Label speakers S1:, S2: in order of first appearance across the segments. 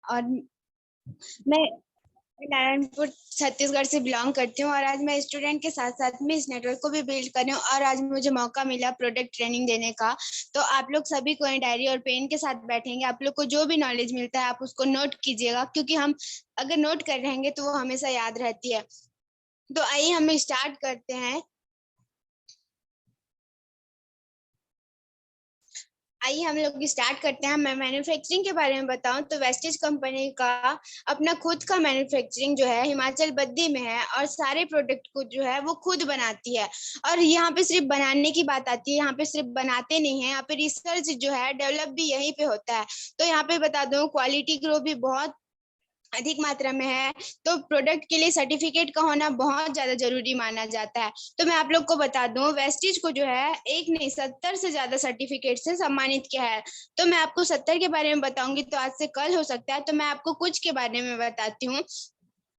S1: और मैं नारायणपुर छत्तीसगढ़ से बिलोंग करती हूँ और आज मैं स्टूडेंट के साथ साथ में इस नेटवर्क को भी बिल्ड कर रही हूँ और आज मुझे मौका मिला प्रोडक्ट ट्रेनिंग देने का। तो आप लोग सभी को डायरी और पेन के साथ बैठेंगे, आप लोग को जो भी नॉलेज मिलता है आप उसको नोट कीजिएगा, क्योंकि हम अगर नोट कर रहेंगे तो वो हमेशा याद रहती है। तो आइए हम स्टार्ट करते हैं। आइए हम लोग स्टार्ट करते हैं। मैं मैन्युफैक्चरिंग के बारे में बताऊं तो वेस्टेज कंपनी का अपना खुद का मैन्युफैक्चरिंग जो है हिमाचल बद्दी में है और सारे प्रोडक्ट को जो है वो खुद बनाती है। और यहाँ पे सिर्फ बनाने की बात आती है, यहाँ पे सिर्फ बनाते नहीं है, यहाँ पे रिसर्च जो है डेवलप भी यहीं पे होता है। तो यहाँ पे बता दूं क्वालिटी ग्रो भी बहुत अधिक मात्रा में है। तो प्रोडक्ट के लिए सर्टिफिकेट का होना बहुत ज्यादा जरूरी माना जाता है। तो मैं आप लोग को बता दूं वेस्टिज को जो है एक नहीं 70 से ज्यादा सर्टिफिकेट से सम्मानित किया है। तो मैं आपको 70 के बारे में बताऊंगी तो आज से कल हो सकता है, तो मैं आपको कुछ के बारे में बताती हूँ।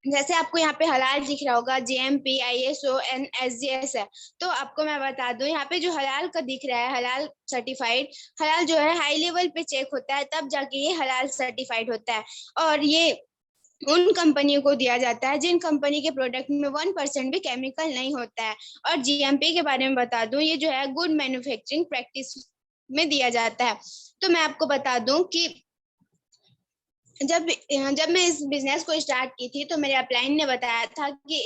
S1: जैसे आपको यहाँ पे हलाल दिख रहा होगा, GMP, ISO एंड SGS है। तो आपको मैं बता दूं यहाँ पे जो हलाल का दिख रहा है, हलाल सर्टिफाइड, हलाल जो है हाई लेवल पे चेक होता है तब जाके ये हलाल सर्टिफाइड होता है। और ये उन कंपनियों को दिया जाता है जिन कंपनी के प्रोडक्ट में 1% भी केमिकल नहीं होता है। और GMP के बारे में बता दूं ये जो है गुड मैन्युफैक्चरिंग प्रैक्टिस में दिया जाता है। तो मैं आपको बता दूं कि जब जब मैं इस बिजनेस को स्टार्ट की थी तो मेरे अपलाइन ने बताया था कि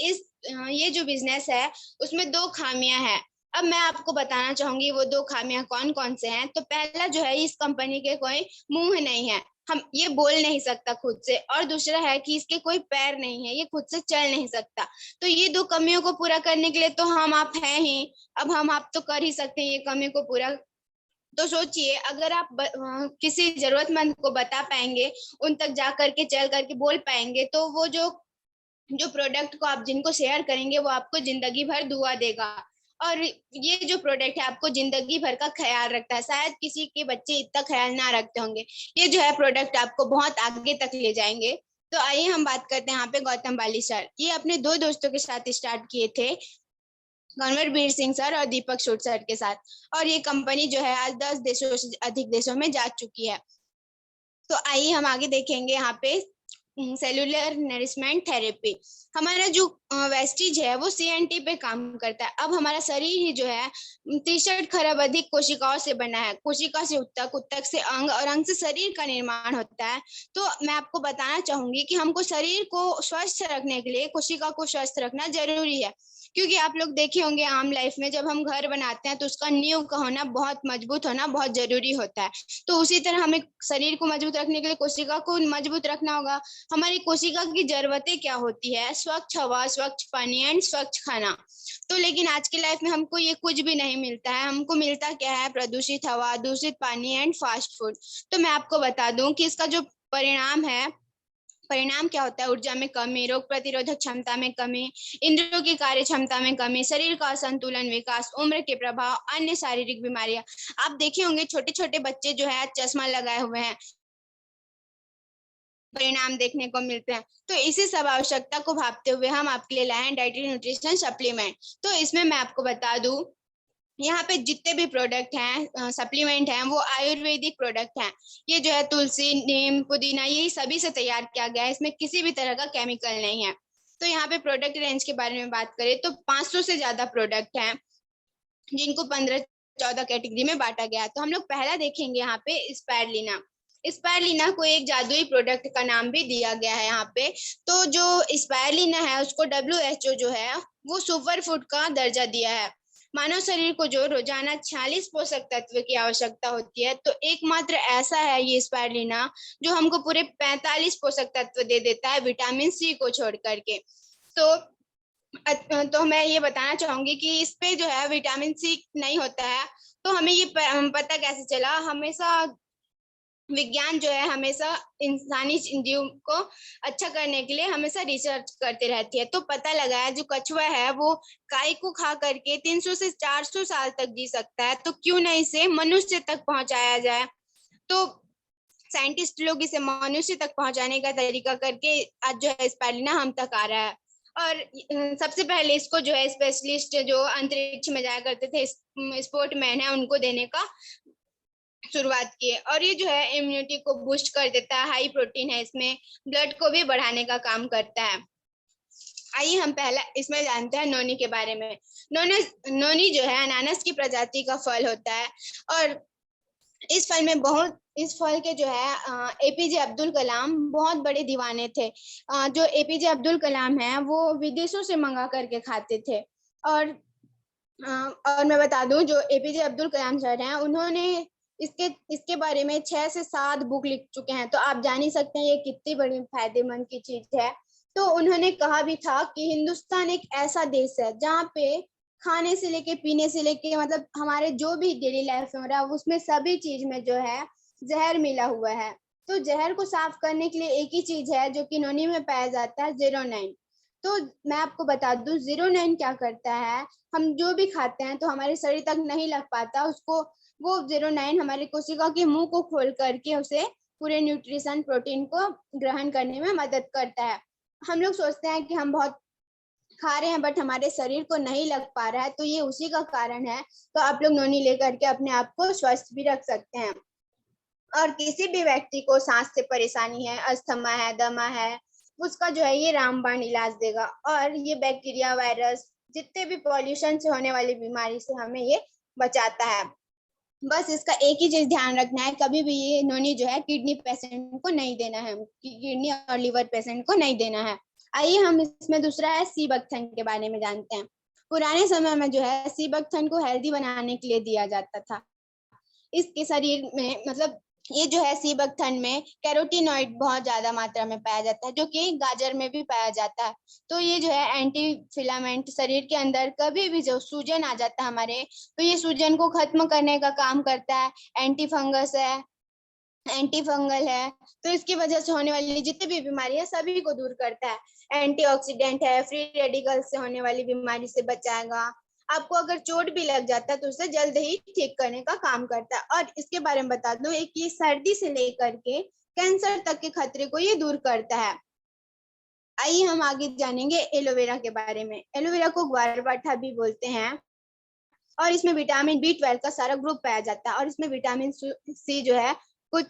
S1: ये जो बिजनेस है उसमें 2 खामियां हैं। अब मैं आपको बताना चाहूंगी वो 2 खामियां कौन कौन से हैं। तो पहला जो है इस कंपनी के कोई मुंह नहीं है, हम ये बोल नहीं सकता खुद से। और दूसरा है कि इसके कोई पैर नहीं है, ये खुद से चल नहीं सकता। तो ये 2 कमियों को पूरा करने के लिए तो हम आप हैं ही। अब हम आप तो कर ही सकते हैं ये कमी को पूरा। तो सोचिए अगर आप किसी जरूरतमंद को बता पाएंगे, उन तक जा करके चल करके बोल पाएंगे, तो वो जो जो प्रोडक्ट को आप जिनको शेयर करेंगे वो आपको जिंदगी भर दुआ देगा। और ये जो प्रोडक्ट है आपको जिंदगी भर का ख्याल रखता है, शायद किसी के बच्चे इतना ख्याल ना रखते होंगे। ये जो है प्रोडक्ट आपको बहुत आगे तक ले जाएंगे। तो आइए हम बात करते हैं यहाँ पे गौतम बाली सर, ये अपने 2 दोस्तों के साथ स्टार्ट किए थे, गणवीर सिंह सर और दीपक सूद सर के साथ। और ये कंपनी जो है आज 10 देशों से अधिक देशों में जा चुकी है। तो आइए हम आगे देखेंगे यहाँ पे सेलुलर नरिशमेंट थेरेपी। हमारा जो वेस्टिज है वो CNT पे काम करता है। अब हमारा शरीर ही जो है 63 खरब अधिक कोशिकाओं से बना है। कोशिका से उत्तक, उत्तक से अंग और अंग से शरीर का निर्माण होता है। तो मैं आपको बताना चाहूंगी कि हमको शरीर को स्वस्थ रखने के लिए कोशिका को स्वस्थ रखना जरूरी है। क्योंकि आप लोग देखे होंगे आम लाइफ में जब हम घर बनाते हैं तो उसका नींव का होना, बहुत मजबूत होना बहुत जरूरी होता है। तो उसी तरह हमें शरीर को मजबूत रखने के लिए कोशिका को मजबूत रखना होगा। हमारी कोशिका की जरूरतें क्या होती है? स्वच्छ हवा, स्वच्छ पानी एंड स्वच्छ खाना। तो लेकिन आज की लाइफ में हमको ये कुछ भी नहीं मिलता है। हमको मिलता क्या है? प्रदूषित हवा, दूषित पानी एंड फास्ट फूड। तो मैं आपको बता दूं कि इसका जो परिणाम क्या होता है? ऊर्जा में कमी, रोग प्रतिरोधक क्षमता में कमी, इंद्रियों की कार्य क्षमता में कमी, शरीर का असंतुलन, विकास, उम्र के प्रभाव, अन्य शारीरिक बीमारियां। आप देखे होंगे छोटे छोटे बच्चे जो है चश्मा लगाए हुए हैं, परिणाम देखने को मिलते हैं। तो इसी सब आवश्यकता को भापते हुए हम आपके लिए लाए हैं डाइटरी न्यूट्रिशन सप्लीमेंट। तो इसमें मैं आपको बता दूं यहाँ पे जितने भी प्रोडक्ट हैं, सप्लीमेंट हैं, वो आयुर्वेदिक प्रोडक्ट हैं। ये जो है तुलसी, नीम, पुदीना, यही सभी से तैयार किया गया है। इसमें किसी भी तरह का केमिकल नहीं है। तो यहाँ पे प्रोडक्ट रेंज के बारे में बात करें तो 500 से ज्यादा प्रोडक्ट हैं जिनको 15-14 कैटेगरी में बांटा गया है। तो हम लोग पहला देखेंगे यहाँ पे स्पायरलिना। स्पायरलिना को एक जादुई प्रोडक्ट का नाम भी दिया गया है यहाँ पे। तो जो स्पायरलिना है उसको WHO जो है वो सुपर फूड का दर्जा दिया है। मानव शरीर को जो रोजाना 46 पोषक तत्व की आवश्यकता होती है, तो एकमात्र ऐसा है ये स्पायरलिना जो हमको पूरे 45 पोषक तत्व दे देता है, विटामिन C को छोड़ करके। तो मैं ये बताना चाहूंगी कि इस पे जो है विटामिन C नहीं होता है। तो हमें ये पता कैसे चला? हमेशा विज्ञान जो है हमेशा इंसानी जीव को अच्छा करने के लिए हमेशा रिसर्च करते रहती है। तो पता लगा है जो कछुआ है वो काई को खा करके 300 से 400 साल तक जी सकता है, तो क्यों ना इसे मनुष्य तक पहुंचाया जाए। तो साइंटिस्ट लोग इसे मनुष्य तक पहुंचाने का तरीका करके आज जो है स्पाइरुलिना हम तक आ रहा है। और सबसे पहले इसको जो है स्पेशलिस्ट जो अंतरिक्ष में जाया करते थे, स्पोर्ट मैन है, उनको देने का शुरुआत की है। और ये जो है इम्यूनिटी को बूस्ट कर देता है, हाई प्रोटीन है इसमें, ब्लड को भी बढ़ाने का काम करता है। आइए हम पहला इसमें जानते हैं नोनी के बारे में। नोनी जो है अनानास की प्रजाति का फल होता है, और इस फल के जो है एपीजे अब्दुल कलाम बहुत बड़े दीवाने थे। जो एपीजे अब्दुल कलाम है वो विदेशों से मंगा करके खाते थे। और और मैं बता दूं, जो एपीजे अब्दुल कलाम सर हैं, उन्होंने इसके इसके बारे में 6 से 7 बुक लिख चुके हैं। तो आप जान ही सकते हैं ये कितनी बड़ी फायदेमंद की चीज है। तो उन्होंने कहा भी था कि हिंदुस्तान एक ऐसा देश है जहाँ पे खाने से लेके पीने से लेके मतलब हमारे जो भी डेली लाइफ में हो रहा है उसमें सभी चीज में जो है जहर मिला हुआ है। तो जहर को साफ करने के लिए एक ही चीज है जो कि नोनी में पाया जाता है, 09। तो मैं आपको बता दूं 09 क्या करता है। हम जो भी खाते हैं तो हमारे शरीर तक नहीं लग पाता उसको, वो 09 हमारी कोशिका के मुंह को खोल करके उसे पूरे न्यूट्रिशन प्रोटीन को ग्रहण करने में मदद करता है। हम लोग सोचते हैं कि हम बहुत खा रहे हैं बट हमारे शरीर को नहीं लग पा रहा है, तो ये उसी का कारण है। तो आप लोग नोनी लेकर के अपने आप को स्वस्थ भी रख सकते हैं। और किसी भी व्यक्ति को सांस से परेशानी है, अस्थमा है, दमा है, उसका जो है ये रामबाण इलाज देगा। और ये बैक्टीरिया, वायरस, जितने भी पॉल्यूशन से होने वाली बीमारी से हमें ये बचाता है। बस इसका एक ही चीज ध्यान रखना है, कभी भी ये नोनी जो है किडनी पेशेंट को नहीं देना है, किडनी और लिवर पेशेंट को नहीं देना है। आइए हम इसमें दूसरा है सीबकथन के बारे में जानते हैं। पुराने समय में जो है सीबकथन को हेल्दी बनाने के लिए दिया जाता था। इसके शरीर में मतलब ये जो है सीबकथन में कैरोटीनॉइड बहुत ज्यादा मात्रा में पाया जाता है, जो कि गाजर में भी पाया जाता है। तो ये जो है एंटी फिलामेंट, शरीर के अंदर कभी भी जो सूजन आ जाता है हमारे, तो ये सूजन को खत्म करने का काम करता है। एंटी फंगस है, एंटी फंगल है, तो इसकी वजह से होने वाली जितनी भी बीमारी है सभी को दूर करता है। एंटीऑक्सीडेंट है, फ्री रेडिकल से होने वाली बीमारी से बचाएगा। आपको अगर चोट भी लग जाता है तो उसे जल्द ही ठीक करने का काम करता है। और इसके बारे में बता दूं, एक ये सर्दी से लेकर के कैंसर तक के खतरे को ये दूर करता है। आइए हम आगे जानेंगे एलोवेरा के बारे में। एलोवेरा को ग्वारपाठा भी बोलते हैं, और इसमें विटामिन B12 का सारा ग्रुप पाया जाता है। और इसमें विटामिन सी जो है कुछ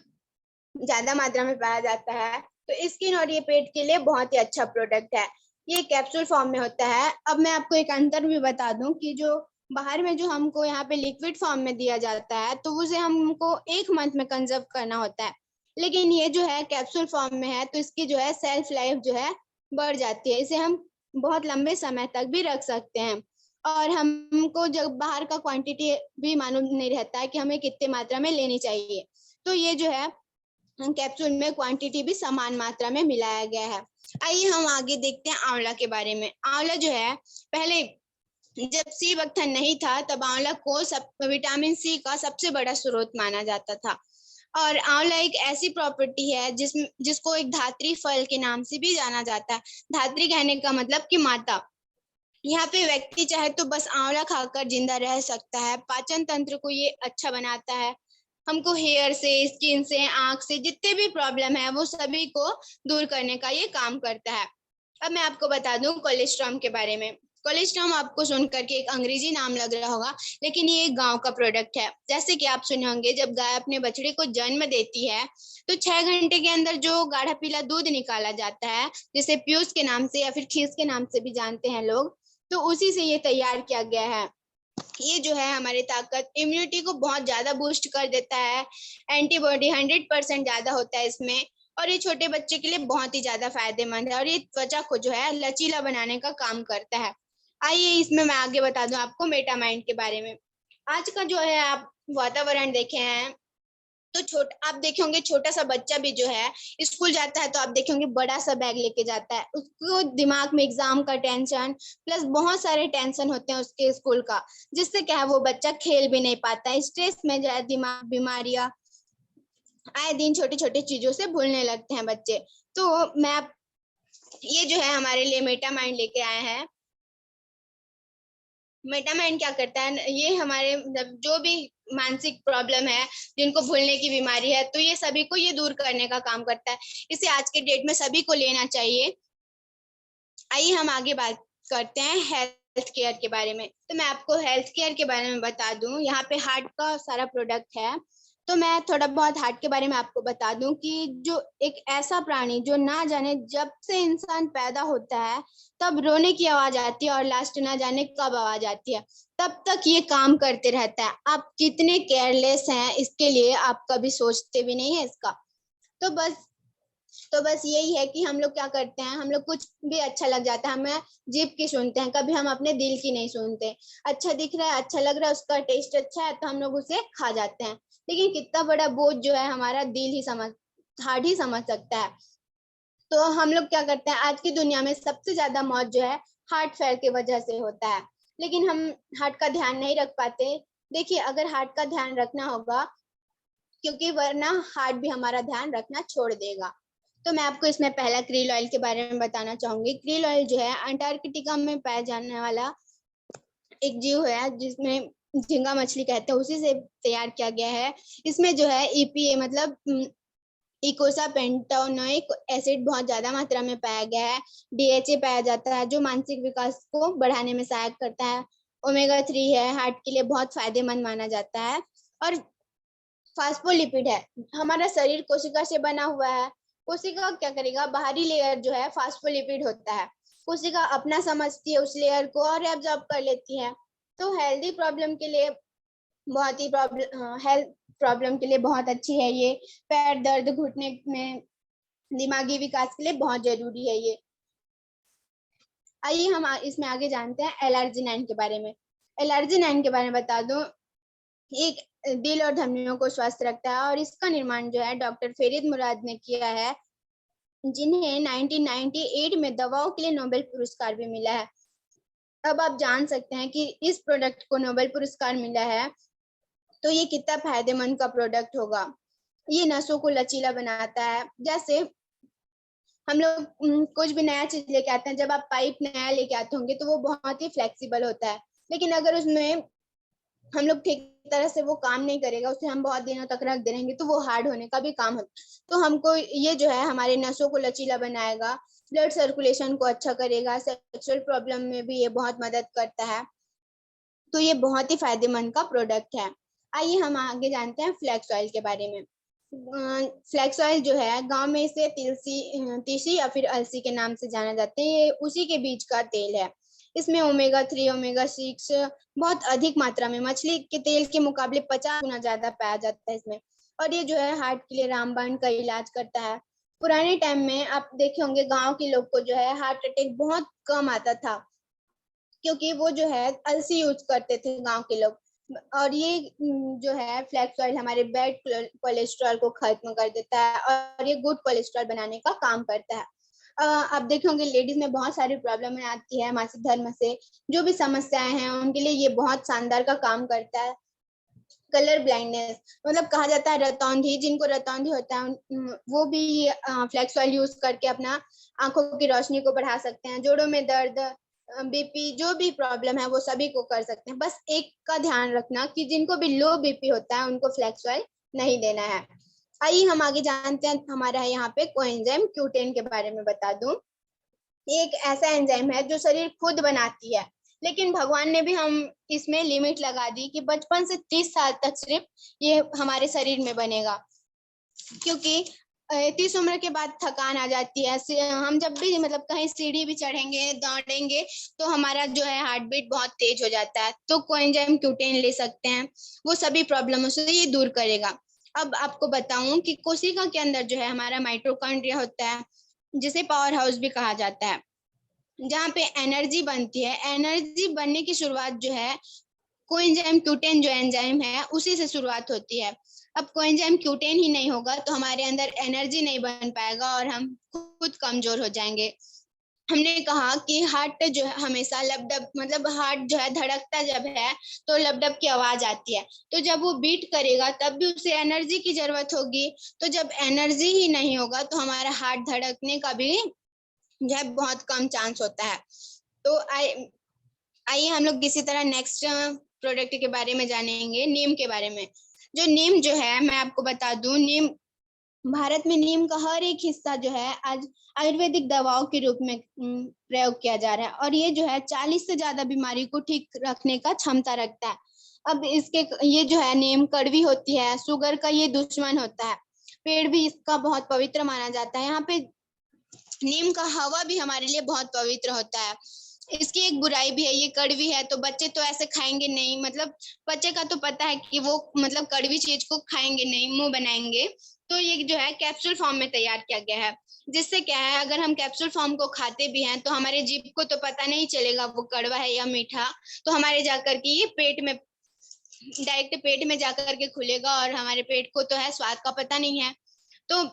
S1: ज्यादा मात्रा में पाया जाता है। तो स्किन और ये पेट के लिए बहुत ही अच्छा प्रोडक्ट है। ये कैप्सूल फॉर्म में होता है। अब मैं आपको एक अंतर भी बता दूं कि जो बाहर में जो हमको यहाँ पे लिक्विड फॉर्म में दिया जाता है तो उसे हमको 1 मंथ में कंजर्व करना होता है, लेकिन ये जो है कैप्सूल फॉर्म में है तो इसकी जो है सेल्फ लाइफ जो है बढ़ जाती है। इसे हम बहुत लंबे समय तक भी रख सकते हैं। और हमको जब बाहर का क्वांटिटी भी मालूम नहीं रहता है कि हमें कितनी मात्रा में लेनी चाहिए। तो ये जो है कैप्सूल में क्वांटिटी भी समान मात्रा में मिलाया गया है। आइए हम आगे देखते हैं आंवला के बारे में। आंवला जो है पहले जब सीबकथन नहीं था तब आंवला को विटामिन सी का सबसे बड़ा स्रोत माना जाता था। और आंवला एक ऐसी प्रॉपर्टी है जिसको एक धात्री फल के नाम से भी जाना जाता है। धात्री कहने का मतलब कि माता। यहाँ पे व्यक्ति चाहे तो बस आंवला खाकर जिंदा रह सकता है। पाचन तंत्र को ये अच्छा बनाता है। हमको हेयर से, स्किन से, आंख से जितने भी प्रॉब्लम है वो सभी को दूर करने का ये काम करता है। अब मैं आपको बता दूं कोलेस्ट्रॉम के बारे में। कोलेस्ट्रॉम आपको सुनकर के एक अंग्रेजी नाम लग रहा होगा, लेकिन ये एक गांव का प्रोडक्ट है। जैसे कि आप सुने होंगे, जब गाय अपने बछड़े को जन्म देती है तो 6 घंटे के अंदर जो गाढ़ा पीला दूध निकाला जाता है, जिसे प्यूस के नाम से या फिर खीस के नाम से भी जानते हैं लोग, तो उसी से ये तैयार किया गया है। ये जो है हमारी ताकत, इम्यूनिटी को बहुत ज्यादा बूस्ट कर देता है। एंटीबॉडी 100% ज्यादा होता है इसमें। और ये छोटे बच्चे के लिए बहुत ही ज्यादा फायदेमंद है, और ये त्वचा को जो है लचीला बनाने का काम करता है। आइए इसमें मैं आगे बता दूं आपको मेटामाइंड के बारे में। आज का जो है आप वातावरण देखे हैं तो आप देखे होंगे छोटा सा बच्चा भी जो है स्कूल जाता है तो आप देखे होंगे बड़ा सा बैग लेके जाता है। उसको दिमाग में एग्जाम का टेंशन प्लस बहुत सारे टेंशन होते हैं उसके स्कूल का, जिससे क्या है वो बच्चा खेल भी नहीं पाता है। स्ट्रेस में जो है दिमाग बीमारियां आए दिन छोटी छोटी चीजों से भूलने लगते हैं बच्चे। तो मैं ये जो है हमारे लिए मेटामाइंड लेके आए हैं। मेटामाइंड क्या करता है, ये हमारे मतलब जो भी मानसिक प्रॉब्लम है, जिनको भूलने की बीमारी है, तो ये सभी को ये दूर करने का काम करता है। इसे आज के डेट में सभी को लेना चाहिए। आइए हम आगे बात करते हैं हेल्थ केयर के बारे में। तो मैं आपको हेल्थ केयर के बारे में बता दूं, यहाँ पे हार्ट का सारा प्रोडक्ट है। तो मैं थोड़ा बहुत हार्ट के बारे में आपको बता दूं कि जो एक ऐसा प्राणी जो ना जाने जब से इंसान पैदा होता है तब रोने की आवाज आती है और लास्ट ना जाने कब आवाज आती है, तब तक ये काम करते रहता है। आप कितने केयरलेस हैं इसके लिए, आप कभी सोचते भी नहीं है इसका। तो बस तो बस यही है कि हम लोग क्या करते हैं, हम लोग कुछ भी अच्छा लग जाता है हमें जीभ की सुनते हैं, कभी हम अपने दिल की नहीं सुनते। अच्छा दिख रहा है, अच्छा लग रहा है, उसका टेस्ट अच्छा है तो हम लोग उसे खा जाते हैं। लेकिन कितना बड़ा बोझ जो है हमारा दिल ही समझ हार्ट ही समझ सकता है। तो हम लोग क्या करते हैं, आज की दुनिया में सबसे ज्यादा मौत जो है हार्ट फेल की वजह से होता है, लेकिन हम हार्ट का ध्यान नहीं रख पाते। देखिए, अगर हार्ट का ध्यान रखना होगा, क्योंकि वरना हार्ट भी हमारा ध्यान रखना छोड़ देगा। तो मैं आपको इसमें पहला क्रील ऑयल के बारे में बताना चाहूंगी। क्रील ऑयल जो है अंटार्कटिका में पाया जाने वाला एक जीव है जिसमें झींगा मछली कहते हैं, उसी से तैयार किया गया है। इसमें जो है ईपीए मतलब इकोसा पेंटोनोइक एसिड बहुत ज्यादा मात्रा में पाया गया है। डीएचए पाया जाता है जो मानसिक विकास को बढ़ाने में सहायक करता है। ओमेगा 3 है, हार्ट के लिए बहुत फायदेमंद माना जाता है। और फास्फोलिपिड है, हमारा शरीर कोशिका से बना हुआ है। कोशिका क्या करेगा, बाहरी लेयर जो है फास्फोलिपिड होता है, कोशिका अपना समझती है उस लेयर को और एब्जॉर्ब कर लेती है। तो हेल्दी प्रॉब्लम के लिए बहुत ही हेल्थ प्रॉब्लम के लिए बहुत अच्छी है ये। पैर दर्द, घुटने में, दिमागी विकास के लिए बहुत जरूरी है ये। आइए हम इसमें आगे जानते हैं एलर्जिनाइन के बारे में। एलर्जिनाइन के बारे में बता दूं, एक दिल और धमनियों को स्वस्थ रखता है और इसका निर्माण जो है डॉक्टर फेरिद मुराद ने किया है, जिन्हें 1998 में दवाओं के लिए नोबेल पुरस्कार भी मिला है। अब आप जान सकते हैं कि इस प्रोडक्ट को नोबेल पुरस्कार मिला है तो ये कितना फायदेमंद का प्रोडक्ट होगा। ये नसों को लचीला बनाता है। जैसे हम लोग कुछ भी नया चीज लेके आते हैं, जब आप पाइप नया लेके आते होंगे तो वो बहुत ही फ्लेक्सिबल होता है, लेकिन अगर उसमें हम लोग ठीक तरह से वो काम नहीं करेगा, उसे हम बहुत दिनों तक रख दे रहेंगे तो वो हार्ड होने का भी काम होता है। तो हमको ये जो है हमारे नसों को लचीला बनाएगा, ब्लड सर्कुलेशन को अच्छा करेगा, सेक्सुअल प्रॉब्लम में भी ये बहुत मदद करता है। तो ये बहुत ही फायदेमंद का प्रोडक्ट है। आइए हम आगे जानते हैं फ्लैक्स ऑयल के बारे में। फ्लैक्स ऑयल जो है गांव में इसे तीसी या फिर अलसी के नाम से जाना जाता है। ये उसी के बीज का तेल है। इसमें ओमेगा 3 ओमेगा 6 बहुत अधिक मात्रा में मछली के तेल के मुकाबले 50 गुना ज्यादा पाया जाता है इसमें। और ये जो है हार्ट के लिए रामबाण का इलाज करता है। पुराने टाइम में आप देखे होंगे गांव के लोग को जो है हार्ट अटैक बहुत कम आता था, क्योंकि वो जो है अलसी यूज करते थे गांव के लोग। और ये जो है फ्लैक्स ऑयल हमारे बैड कोलेस्ट्रॉल को खत्म कर देता है और ये गुड कोलेस्ट्रॉल बनाने का काम करता है। आप देखे होंगे लेडीज में बहुत सारी प्रॉब्लम आती है मासिक धर्म से, जो भी समस्याएं हैं उनके लिए ये बहुत शानदार का काम करता है। कलर ब्लाइंडनेस मतलब कहा जाता है रतौंधी, जिनको रतौंधी होता है वो भी फ्लैक्स ऑयल यूज करके अपना आंखों की रोशनी को बढ़ा सकते हैं। जोड़ों में दर्द, बीपी, जो भी प्रॉब्लम है वो सभी को कर सकते हैं। बस एक का ध्यान रखना कि जिनको भी लो बीपी होता है उनको फ्लैक्स ऑयल नहीं देना है। आइए हम आगे जानते हैं, हमारा यहाँ पे कोएंजाइम Q10 के बारे में बता दूं। एक ऐसा एंजाइम है जो शरीर खुद बनाती है, लेकिन भगवान ने भी हम इसमें लिमिट लगा दी कि बचपन से 30 साल तक सिर्फ ये हमारे शरीर में बनेगा, क्योंकि 30 उम्र के बाद थकान आ जाती है। हम जब भी मतलब कहीं सीढ़ी भी चढ़ेंगे, दौड़ेंगे तो हमारा जो है हार्ट बीट बहुत तेज हो जाता है। तो कोएंजाइम Q10 ले सकते हैं, वो सभी प्रॉब्लमों से ये दूर करेगा। अब आपको बताऊं कि कोशिका के अंदर जो है हमारा माइटोकॉन्ड्रिया होता है, जिसे पावर हाउस भी कहा जाता है, जहाँ पे एनर्जी बनती है। एनर्जी बनने की शुरुआत जो है कोएंजाइम Q10 जो एंजाइम है उसी से शुरुआत होती है। अब कोएंजाइम Q10 ही नहीं होगा तो हमारे अंदर एनर्जी नहीं बन पाएगा और हम खुद कमजोर हो जाएंगे। हमने कहा कि हार्ट जो है हमेशा लबडब मतलब हार्ट जो है धड़कता जब है तो लबडब की आवाज आती है। तो जब वो बीट करेगा तब भी उसे एनर्जी की जरूरत होगी। तो जब एनर्जी ही नहीं होगा तो हमारा हार्ट धड़कने का भी जो है बहुत कम चांस होता है। तो आइए हम लोग किसी तरह नेक्स्ट प्रोडक्ट के बारे में जानेंगे, नीम के बारे में। जो नीम जो है मैं आपको बता दूं, नीम भारत में नीम का हर एक हिस्सा जो है आज आयुर्वेदिक दवाओं के रूप में प्रयोग किया जा रहा है और ये जो है 40 से ज्यादा बीमारी को ठीक रखने का क्षमता रखता है। अब इसके ये जो है नीम कड़वी होती है, शुगर का ये दुश्मन होता है। पेड़ भी इसका बहुत पवित्र माना जाता है। यहाँ पे नीम का हवा भी हमारे लिए बहुत पवित्र होता है। इसकी एक बुराई भी है, ये कड़वी है, तो बच्चे तो ऐसे खाएंगे नहीं, मतलब बच्चे का तो पता है कि वो मतलब कड़वी चीज को खाएंगे नहीं, मुंह बनाएंगे। तो ये जो है कैप्सूल फॉर्म में तैयार किया गया है, जिससे क्या है, अगर हम कैप्सूल फॉर्म को खाते भी हैं तो हमारे जीभ को तो पता नहीं चलेगा वो कड़वा है या मीठा। तो हमारे जाकर के ये पेट में, डायरेक्ट पेट में जाकर के खुलेगा, और हमारे पेट को तो है स्वाद का पता नहीं है। तो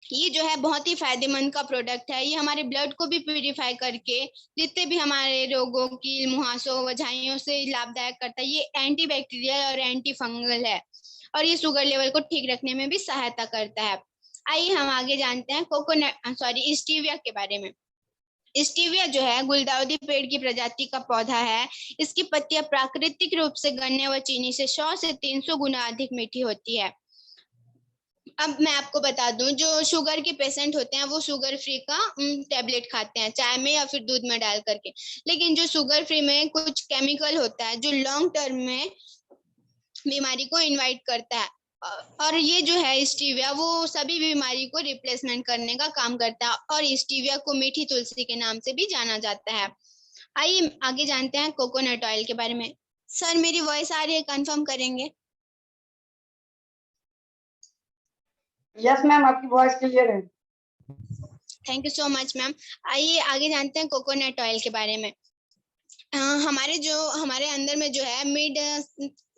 S1: ये जो है बहुत ही फायदेमंद का प्रोडक्ट है। ये हमारे ब्लड को भी प्यूरिफाई करके जितने भी हमारे रोगों की, मुहासों, वजहाइयों से लाभदायक करता है। ये एंटी बैक्टीरियल और एंटी फंगल है, और ये शुगर लेवल को ठीक रखने में भी सहायता करता है। आइए हम आगे जानते हैं स्टीविया के बारे में। स्टीविया जो है गुलदाउदी पेड़ की प्रजाति का पौधा है। इसकी पत्तियां प्राकृतिक रूप से गन्ने व चीनी से 100 से 300 गुना अधिक मीठी होती है। अब मैं आपको बता दूं, जो शुगर के पेशेंट होते हैं वो शुगर फ्री का टेबलेट खाते हैं, चाय में या फिर दूध में डाल करके। लेकिन जो शुगर फ्री में कुछ केमिकल होता है जो लॉन्ग टर्म में बीमारी को इनवाइट करता है, और ये जो है स्टीविया वो सभी बीमारी को रिप्लेसमेंट करने का काम करता है, और स्टीविया को मीठी तुलसी के नाम से भी जाना जाता है। आइए आगे जानते हैं कोकोनट ऑयल के बारे में। सर मेरी वॉइस आ रही है, कंफर्म करेंगे?
S2: यस मैम, आपकी वॉइस क्लियर है।
S1: Thank you so much ma'am. आइए आगे जानते हैं कोकोनट ऑयल के बारे में। हमारे अंदर में जो है मिड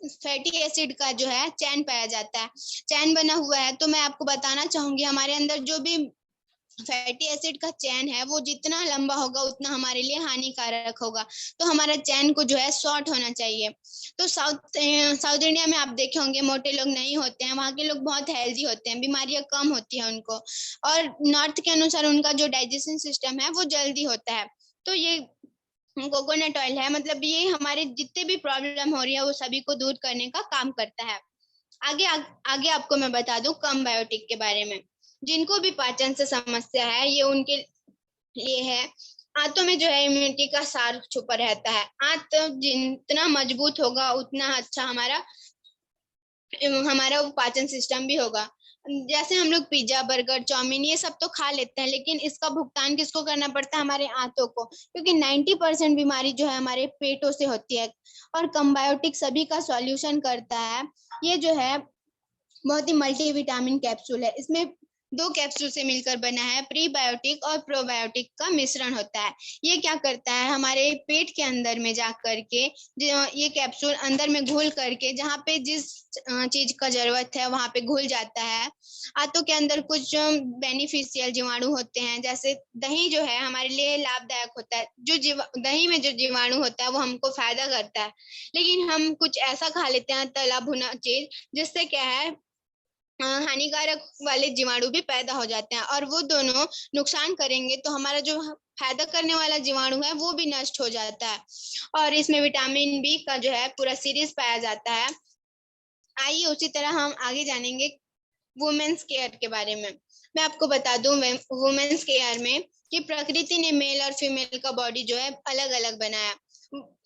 S1: फैटी एसिड का जो है चैन पाया जाता है, चैन बना हुआ है। तो मैं आपको बताना चाहूंगी, हमारे अंदर जो भी फैटी एसिड का चैन है वो जितना लंबा होगा उतना हमारे लिए हानिकारक होगा। तो हमारा चैन को जो है शॉर्ट होना चाहिए। तो साउथ इंडिया में आप देखे होंगे मोटे लोग नहीं होते हैं, वहाँ के लोग बहुत हेल्दी होते हैं, बीमारियां कम होती हैं उनको। और नॉर्थ के अनुसार उनका जो डाइजेशन सिस्टम है वो जल्दी होता है। तो ये कोकोनट ऑयल है, मतलब ये हमारे जितने भी प्रॉब्लम हो रही है वो सभी को दूर करने का काम करता है। आगे आपको मैं बता दूं कम बायोटिक के बारे में। जिनको भी पाचन से समस्या है ये उनके लिए है। आंतों में जो है इम्यूनिटी का सार छुपा रहता है। आंत जितना मजबूत होगा उतना अच्छा हमारा हमारा वो पाचन सिस्टम भी होगा। जैसे हम लोग पिज्जा, बर्गर, चाउमीन ये सब तो खा लेते हैं, लेकिन इसका भुगतान किसको करना पड़ता है? हमारे आंतों को, क्योंकि 90% बीमारी जो है हमारे पेटों से होती है। और कम्बायोटिक सभी का सॉल्यूशन करता है। ये जो है बहुत ही मल्टीविटामिन कैप्सूल है। इसमें 2 कैप्सूल से मिलकर बना है। प्रीबायोटिक और प्रोबायोटिक का मिश्रण होता है। ये क्या करता है, हमारे पेट के अंदर में जा करके ये कैप्सूल अंदर में घुल करके जहाँ पे जिस चीज का जरूरत है वहां पे घुल जाता है। आंतों के अंदर कुछ बेनिफिशियल जीवाणु होते हैं, जैसे दही जो है हमारे लिए लाभदायक होता है। दही में जो जीवाणु होता है वो हमको फायदा करता है। लेकिन हम कुछ ऐसा खा लेते हैं तला भुना चीज, जिससे क्या है हानिकारक वाले जीवाणु भी पैदा हो जाते हैं, और वो दोनों नुकसान करेंगे तो हमारा जो फायदा करने वाला जीवाणु है वो भी नष्ट हो जाता है। और इसमें विटामिन बी का जो है पूरा सीरीज पाया जाता है। आइए उसी तरह हम आगे जानेंगे वुमेन्स केयर के बारे में। मैं आपको बता दूं वुमेन्स केयर में कि प्रकृति ने मेल और फीमेल का बॉडी जो है अलग अलग बनाया।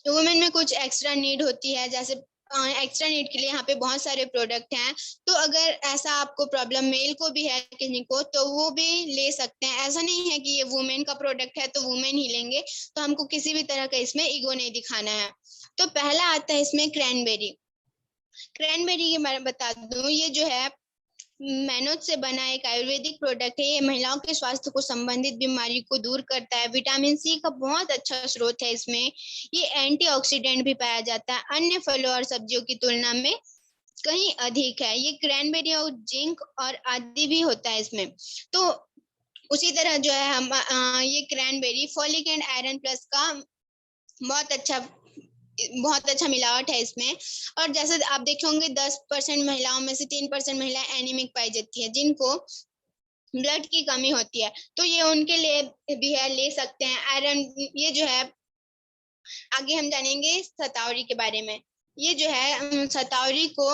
S1: वुमेन में कुछ एक्स्ट्रा नीड होती है, जैसे एक्स्ट्रा नीड के लिए यहाँ पे बहुत सारे प्रोडक्ट हैं। तो अगर ऐसा आपको प्रॉब्लम मेल को भी है किसी को तो वो भी ले सकते हैं। ऐसा नहीं है कि ये वुमेन का प्रोडक्ट है तो वुमेन ही लेंगे, तो हमको किसी भी तरह का इसमें ईगो नहीं दिखाना है। तो पहला आता है इसमें क्रैनबेरी। क्रैनबेरी के बारे में बता दूं, ये जो है मेहनत से बना एक आयुर्वेदिक प्रोडक्ट है। ये महिलाओं के स्वास्थ्य को संबंधित बीमारी को दूर करता है। विटामिन सी का बहुत अच्छा स्रोत है इसमें। ये एंटीऑक्सीडेंट भी पाया जाता है, अन्य फलों और सब्जियों की तुलना में कहीं अधिक है। ये क्रैनबेरी और जिंक और आदि भी होता है इसमें। तो उसी तरह जो है ये cranberry folic and iron plus का बहुत अच्छा मिलावट है इसमें। और जैसे आप देखे होंगे 10% महिलाओं में से 3% महिलाएं एनीमिक पाई जाती है, जिनको ब्लड की कमी होती है। तो ये उनके लिए भी है, ले सकते हैं आयरन। ये जो है आगे हम जानेंगे शतावरी के बारे में। ये जो है शतावरी को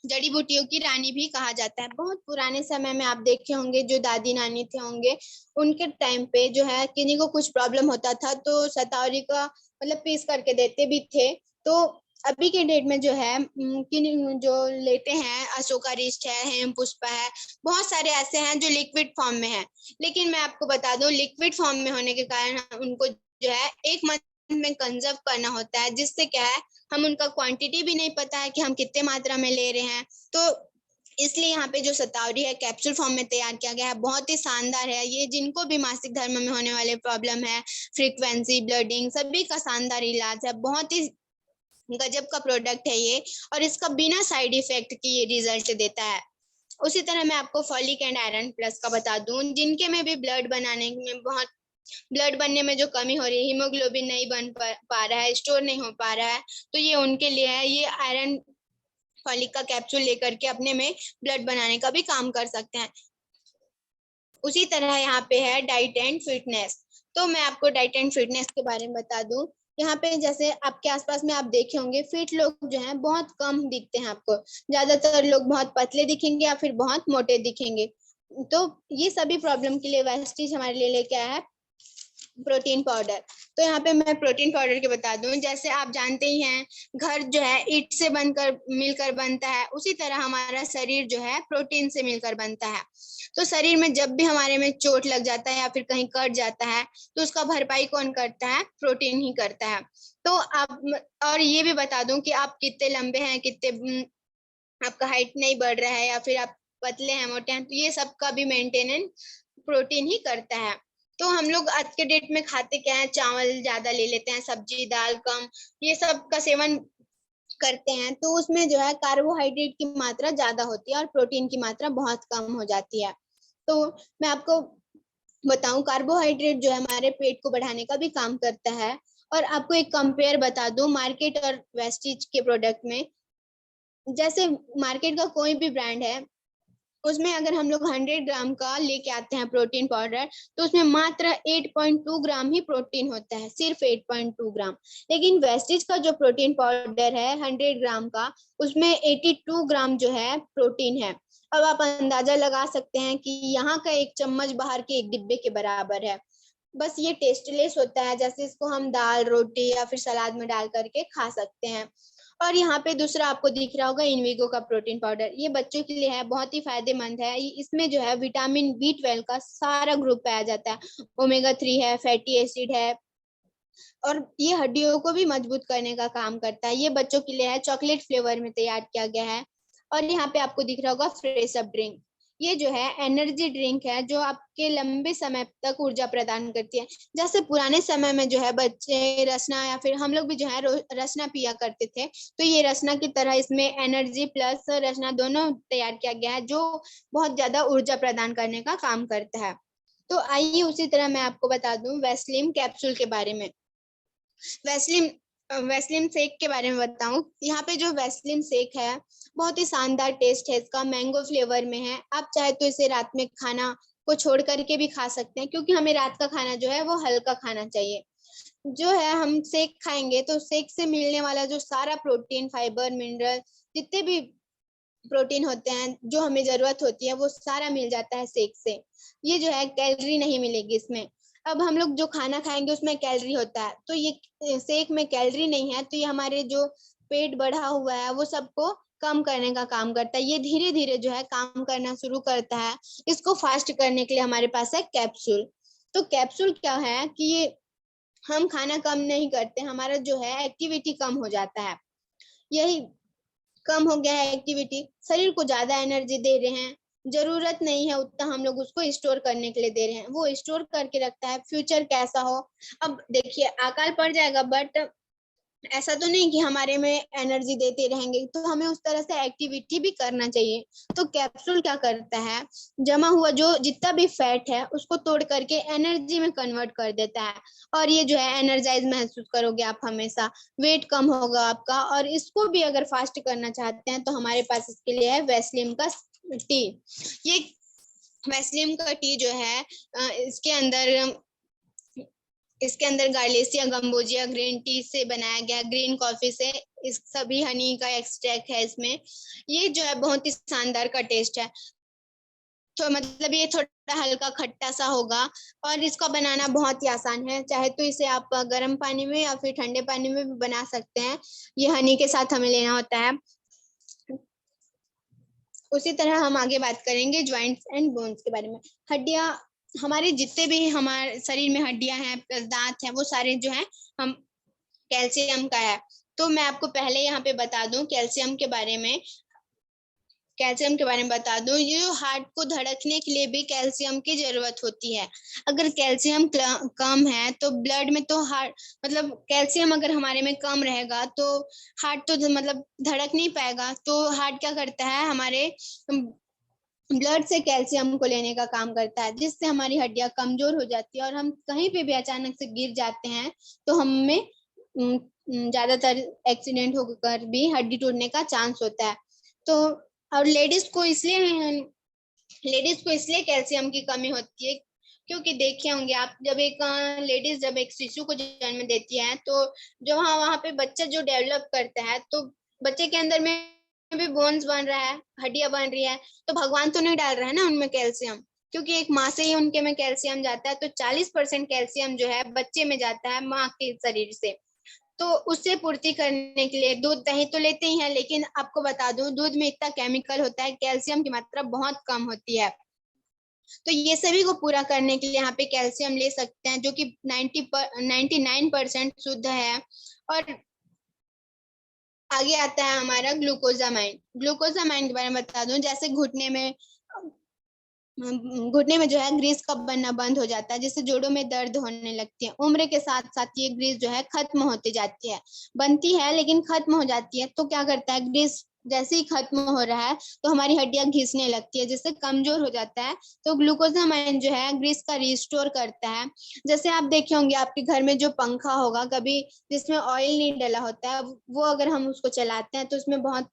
S1: जड़ी बूटियों की रानी भी कहा जाता है। बहुत पुराने समय में आप देखे होंगे जो दादी नानी थे होंगे, उनके टाइम पे जो है किन्हीं को कुछ प्रॉब्लम होता था तो शतावरी का मतलब पीस करके देते भी थे। तो अभी के डेट में जो है जो लेते हैं अशोका रिस्ट है, हेम पुष्पा है, बहुत सारे ऐसे हैं जो लिक्विड फॉर्म में है। लेकिन मैं आपको बता दूं, लिक्विड फॉर्म में होने के कारण उनको जो है 1 मंथ में कंजर्व करना होता है, जिससे क्या है हम उनका क्वांटिटी भी नहीं पता है कि हम कितने मात्रा में ले रहे हैं। तो इसलिए यहाँ पे जो शतावरी है कैप्सूल फॉर्म में तैयार किया गया है, बहुत ही शानदार है। ये जिनको भी मासिक धर्म में होने वाले प्रॉब्लम है, फ्रीक्वेंसी, ब्लडिंग, सभी का शानदार इलाज है। बहुत ही गजब का प्रोडक्ट है ये, और इसका बिना साइड इफेक्ट के ये रिजल्ट देता है। उसी तरह मैं आपको फॉलिक एंड आयरन प्लस का बता दूं, जिनके में भी ब्लड बनाने में बहुत ब्लड बनने में जो कमी हो रही है, हीमोग्लोबिन नहीं बन पा रहा है, स्टोर नहीं हो पा रहा है, तो ये उनके लिए है। ये आयरन फॉलिक का कैप्सूल लेकर के अपने में ब्लड बनाने का भी काम कर सकते हैं। उसी तरह यहाँ पे है डाइट एंड फिटनेस। तो मैं आपको डाइट एंड फिटनेस के बारे में बता दूं। यहाँ पे जैसे आपके आसपास में आप देखे होंगे, फिट लोग जो हैं बहुत कम दिखते हैं आपको। ज्यादातर लोग बहुत पतले दिखेंगे या फिर बहुत मोटे दिखेंगे। तो ये सभी प्रॉब्लम के लिए वेस्टीज हमारे लिए लेके आया है प्रोटीन पाउडर। तो यहाँ पे मैं प्रोटीन पाउडर के बता दूं, जैसे आप जानते ही हैं घर जो है ईंट से बनकर मिलकर बनता है, उसी तरह हमारा शरीर जो है प्रोटीन से मिलकर बनता है। तो शरीर में जब भी हमारे में चोट लग जाता है या फिर कहीं कट जाता है, तो उसका भरपाई कौन करता है? प्रोटीन ही करता है। तो आप, और ये भी बता दूं कि आप कितने लंबे हैं, कितने आपका हाइट नहीं बढ़ रहा है, या फिर आप पतले हैं, मोटे हैं, तो ये सब का भी मेंटेनेंस प्रोटीन ही करता है। तो हम लोग आज के डेट में खाते क्या है? चावल ज्यादा ले लेते हैं, सब्जी दाल कम, ये सब का सेवन करते हैं। तो उसमें जो है कार्बोहाइड्रेट की मात्रा ज्यादा होती है और प्रोटीन की मात्रा बहुत कम हो जाती है। तो मैं आपको बताऊं, कार्बोहाइड्रेट जो है हमारे पेट को बढ़ाने का भी काम करता है। और आपको एक कंपेयर बता दूं मार्केट और वेस्टीज के प्रोडक्ट में। जैसे मार्केट का कोई भी ब्रांड है, उसमें अगर हम लोग 100 ग्राम का लेके आते हैं प्रोटीन पाउडर, तो उसमें मात्र 8.2 ग्राम ही प्रोटीन होता है, सिर्फ 8.2 ग्राम। लेकिन वेस्टीज का जो प्रोटीन पाउडर है 100 ग्राम का, उसमें 82 ग्राम जो है प्रोटीन है। अब आप अंदाजा लगा सकते हैं कि यहाँ का एक चम्मच बाहर के एक डिब्बे के बराबर है। बस ये टेस्टलेस होता है, जैसे इसको हम दाल रोटी या फिर सलाद में डाल करके खा सकते हैं। और यहाँ पे दूसरा आपको दिख रहा होगा इनविगो का प्रोटीन पाउडर, ये बच्चों के लिए है, बहुत ही फायदेमंद है। इसमें जो है विटामिन B12 का सारा ग्रुप पाया जाता है, ओमेगा 3 है, फैटी एसिड है, और ये हड्डियों को भी मजबूत करने का काम करता है। ये बच्चों के लिए है, चॉकलेट फ्लेवर में तैयार किया गया है। और यहाँ पे आपको दिख रहा होगा फ्रेश अप ड्रिंक, ये जो है एनर्जी ड्रिंक है, जो आपके लंबे समय तक ऊर्जा प्रदान करती है। जैसे पुराने समय में जो है बच्चे रसना या फिर हम लोग भी जो है रसना पिया करते थे, तो ये रसना की तरह इसमें एनर्जी प्लस रसना दोनों तैयार किया गया है, जो बहुत ज्यादा ऊर्जा प्रदान करने का काम करता है। तो आइए उसी तरह मैं आपको बता दूं वेस्लिम कैप्सूल के बारे में। वेस्लिन वेस्लिन शेक के बारे में बताऊं, यहाँ पे जो वेस्लिन शेक है बहुत ही शानदार टेस्ट है इसका, मैंगो फ्लेवर में है। आप चाहे तो इसे रात में खाना को छोड़ करके भी खा सकते हैं, क्योंकि हमें रात का खाना जो है वो हल्का खाना चाहिए। जो है हम शेक खाएंगे तो शेक से मिलने वाला जो सारा प्रोटीन, फाइबर, मिनरल, जितने भी प्रोटीन होते हैं जो हमें जरूरत होती है, वो सारा मिल जाता है शेक से। ये जो है कैलोरी नहीं मिलेगी इसमें। अब हम लोग जो खाना खाएंगे उसमें कैलोरी होता है, तो ये शेक में कैलोरी नहीं है, तो ये हमारे जो पेट बढ़ा हुआ है वो सबको कम करने का काम करता है। ये धीरे धीरे जो है काम करना शुरू करता है। इसको फास्ट करने के लिए हमारे पास है कैप्सूल। तो कैप्सूल क्या है कि ये हम खाना कम नहीं करते, हमारा जो है एक्टिविटी कम हो जाता है। यही कम हो गया है एक्टिविटी, शरीर को ज्यादा एनर्जी दे रहे हैं, जरूरत नहीं है उतना हम लोग उसको स्टोर करने के लिए दे रहे हैं, वो स्टोर करके रखता है फ्यूचर कैसा हो। अब देखिए अकाल पड़ जाएगा, बट ऐसा तो नहीं कि हमारे में एनर्जी देते रहेंगे, तो हमें उस तरह से एक्टिविटी भी करना चाहिए। तो कैप्सूल क्या करता है, जमा हुआ जो जितना भी फैट है उसको तोड़ करके एनर्जी में कन्वर्ट कर देता है। और ये जो है एनर्जाइज महसूस करोगे आप हमेशा, वेट कम होगा आपका। और इसको भी अगर फास्ट करना चाहते हैं तो हमारे पास इसके लिए है वेस्लिम का टी। ये वेस्लिम का टी जो है इसके अंदर गार्लेसिया गंबोजिया ग्रीन टी से बनाया गया, ग्रीन कॉफी से, इस सभी हनी का एक्सट्रैक्ट है इसमें। ये जो है बहुत ही शानदार का टेस्ट है। तो मतलब ये थोड़ा हल्का खट्टा सा होगा और इसका बनाना बहुत ही आसान है। चाहे तो इसे आप गर्म पानी में या फिर ठंडे पानी में भी बना सकते हैं। ये हनी के साथ हमें लेना होता है। उसी तरह हम आगे बात करेंगे जॉइंट्स एंड बोन्स के बारे में। हड्डियां, हमारे जितने भी हमारे शरीर में हड्डियां हैं प्लस दांत हैं, वो सारे जो हैं हम कैल्शियम का है। तो मैं आपको पहले यहाँ पे बता दूं कैल्शियम के बारे में बता दूं। ये जो हार्ट को धड़कने के लिए भी कैल्शियम की जरूरत होती है। अगर कैल्शियम कम है तो ब्लड में तो हार्ट मतलब कैल्शियम अगर हमारे में कम रहेगा तो हार्ट तो मतलब धड़क नहीं पाएगा। तो हार्ट क्या करता है, हमारे ब्लड से कैल्शियम को लेने का काम करता है, जिससे हमारी हड्डियां कमजोर हो जाती है और हम कहीं पे भी अचानक से गिर जाते हैं तो हमें ज्यादातर एक्सीडेंट होकर भी हड्डी टूटने का चांस होता है। तो और लेडीज को इसलिए कैल्शियम की कमी होती है, क्योंकि देखे होंगे आप, जब एक लेडीज जब एक शिशु को जन्म देती है तो जो वहां पे बच्चा जो डेवलप करता है, तो बच्चे के अंदर में भी बोन्स बन रहा है, हड्डियां बन रही है। तो भगवान तो नहीं डाल रहा है ना उनमें कैल्शियम, क्योंकि एक माँ से ही उनके में कैल्शियम जाता है। तो 40% कैल्शियम जो है बच्चे में जाता है माँ के शरीर से। तो उससे पूर्ति करने के लिए दूध दही तो लेते ही हैं, लेकिन आपको बता दूं दूध में इतना केमिकल होता है, कैल्शियम की मात्रा बहुत कम होती है। तो ये सभी को पूरा करने के लिए यहाँ पे कैल्शियम ले सकते हैं, जो कि 99% शुद्ध है। और आगे आता है हमारा ग्लूकोजामाइन। ग्लूकोजामाइन के बारे में बता दूं, जैसे घुटने में जो है ग्रीस कब बनना बंद हो जाता है, जिससे जोड़ों में दर्द होने लगती है। उम्र के साथ साथ ये ग्रीस जो है खत्म होती जाती है, बनती है लेकिन खत्म हो जाती है। तो क्या करता है, ग्रीस जैसे ही खत्म हो रहा है तो हमारी हड्डियां घिसने लगती है, जिससे कमजोर हो जाता है। तो ग्लूकोजामाइन जो है ग्रीस का रिस्टोर करता है। जैसे आप देखे होंगे आपके घर में जो पंखा होगा कभी, जिसमें ऑयल नहीं डला होता है, वो अगर हम उसको चलाते हैं तो उसमें बहुत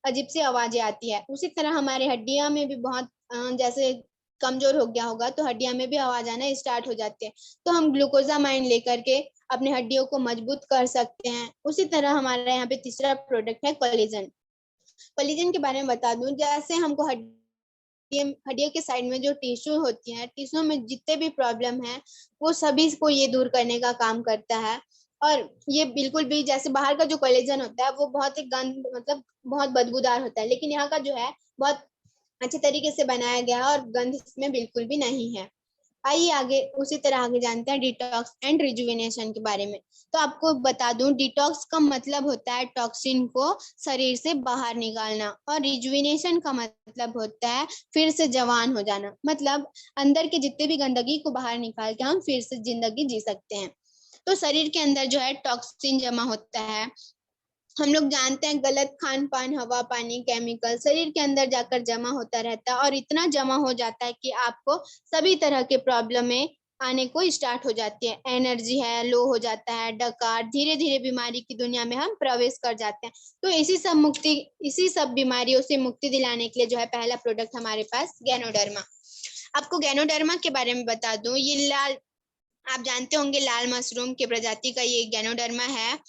S1: अजीब सी आवाजें आती है। उसी तरह हमारे हड्डियां में भी बहुत जैसे कमजोर हो गया होगा तो हड्डियां में भी आवाज आना स्टार्ट हो जाती है। तो हम ग्लूकोजामाइन लेकर के अपने हड्डियों को मजबूत कर सकते हैं। उसी तरह हमारा यहाँ पे तीसरा प्रोडक्ट है कोलेजन। कोलेजन के बारे में बता दूं, जैसे हमको हड्डियों के साइड में जो टिश्यू होती है, टिश्यू में जितने भी प्रॉब्लम है वो सभी को ये दूर करने का काम करता है। और ये बिल्कुल भी, जैसे बाहर का जो कोलेजन होता है वो बहुत ही गंद मतलब बहुत बदबूदार होता है, लेकिन यहाँ का जो है बहुत अच्छे तरीके से बनाया गया है और गंध इसमें बिल्कुल भी नहीं है। आइए आगे उसी तरह आगे जानते हैं डिटॉक्स एंड रिजुविनेशन के बारे में। तो आपको बता दूं, डिटॉक्स का मतलब होता है टॉक्सिन को शरीर से बाहर निकालना, और रिजुविनेशन का मतलब होता है फिर से जवान हो जाना। मतलब अंदर के जितने भी गंदगी को बाहर निकाल के हम फिर से जिंदगी जी सकते हैं। तो शरीर के अंदर जो है टॉक्सिन जमा होता है, हम लोग जानते हैं गलत खान पान, हवा पानी, केमिकल शरीर के अंदर जाकर जमा होता रहता है, और इतना जमा हो जाता है कि आपको सभी तरह के प्रॉब्लम में आने को स्टार्ट हो जाती है। एनर्जी है लो हो जाता है, डकार, धीरे धीरे बीमारी की दुनिया में हम प्रवेश कर जाते हैं। तो इसी सब बीमारियों से मुक्ति दिलाने के लिए जो है पहला प्रोडक्ट हमारे पास गैनोडर्मा। आपको गैनोडर्मा के बारे में बता दूं, ये लाल, आप जानते होंगे लाल मशरूम के प्रजाति का ये गैनोडर्मा है।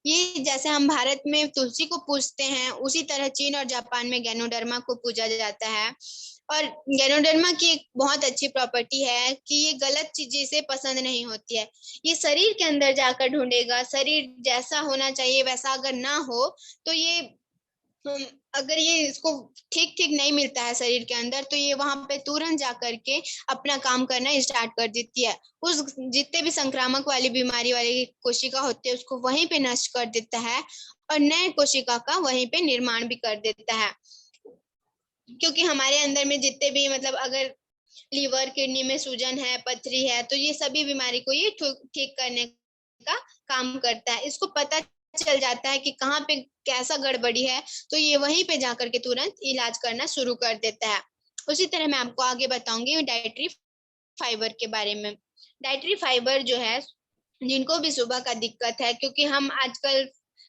S1: ये जैसे हम भारत में तुलसी को पूजते हैं, उसी तरह चीन और जापान में गैनोडर्मा को पूजा जाता है। और गैनोडर्मा की एक बहुत अच्छी प्रॉपर्टी है कि ये गलत चीजें इसे पसंद नहीं होती है। ये शरीर के अंदर जाकर ढूंढेगा, शरीर जैसा होना चाहिए वैसा अगर ना हो तो ये अगर ये इसको ठीक ठीक नहीं मिलता है शरीर के अंदर, तो ये वहां पे तुरंत जा करके अपना काम करना स्टार्ट कर देती है। उस जितने भी संक्रामक वाली बीमारी वाली कोशिका होती है उसको वहीं पे नष्ट कर देता है, और नए कोशिका का वहीं पे निर्माण भी कर देता है। क्योंकि हमारे अंदर में जितने भी मतलब अगर लीवर किडनी में सूजन है, पथरी है, तो ये सभी बीमारी को ये ठीक करने का काम करता है। इसको पता चल जाता है कि कहाँ पे कैसा गड़बड़ी है, तो ये वहीं पे जाकर के तुरंत इलाज करना शुरू कर देता है। उसी तरह मैं आपको आगे बताऊंगी डाइटरी फाइबर के बारे में। डाइटरी फाइबर जो है, जिनको भी सुबह का दिक्कत है, क्योंकि हम आजकल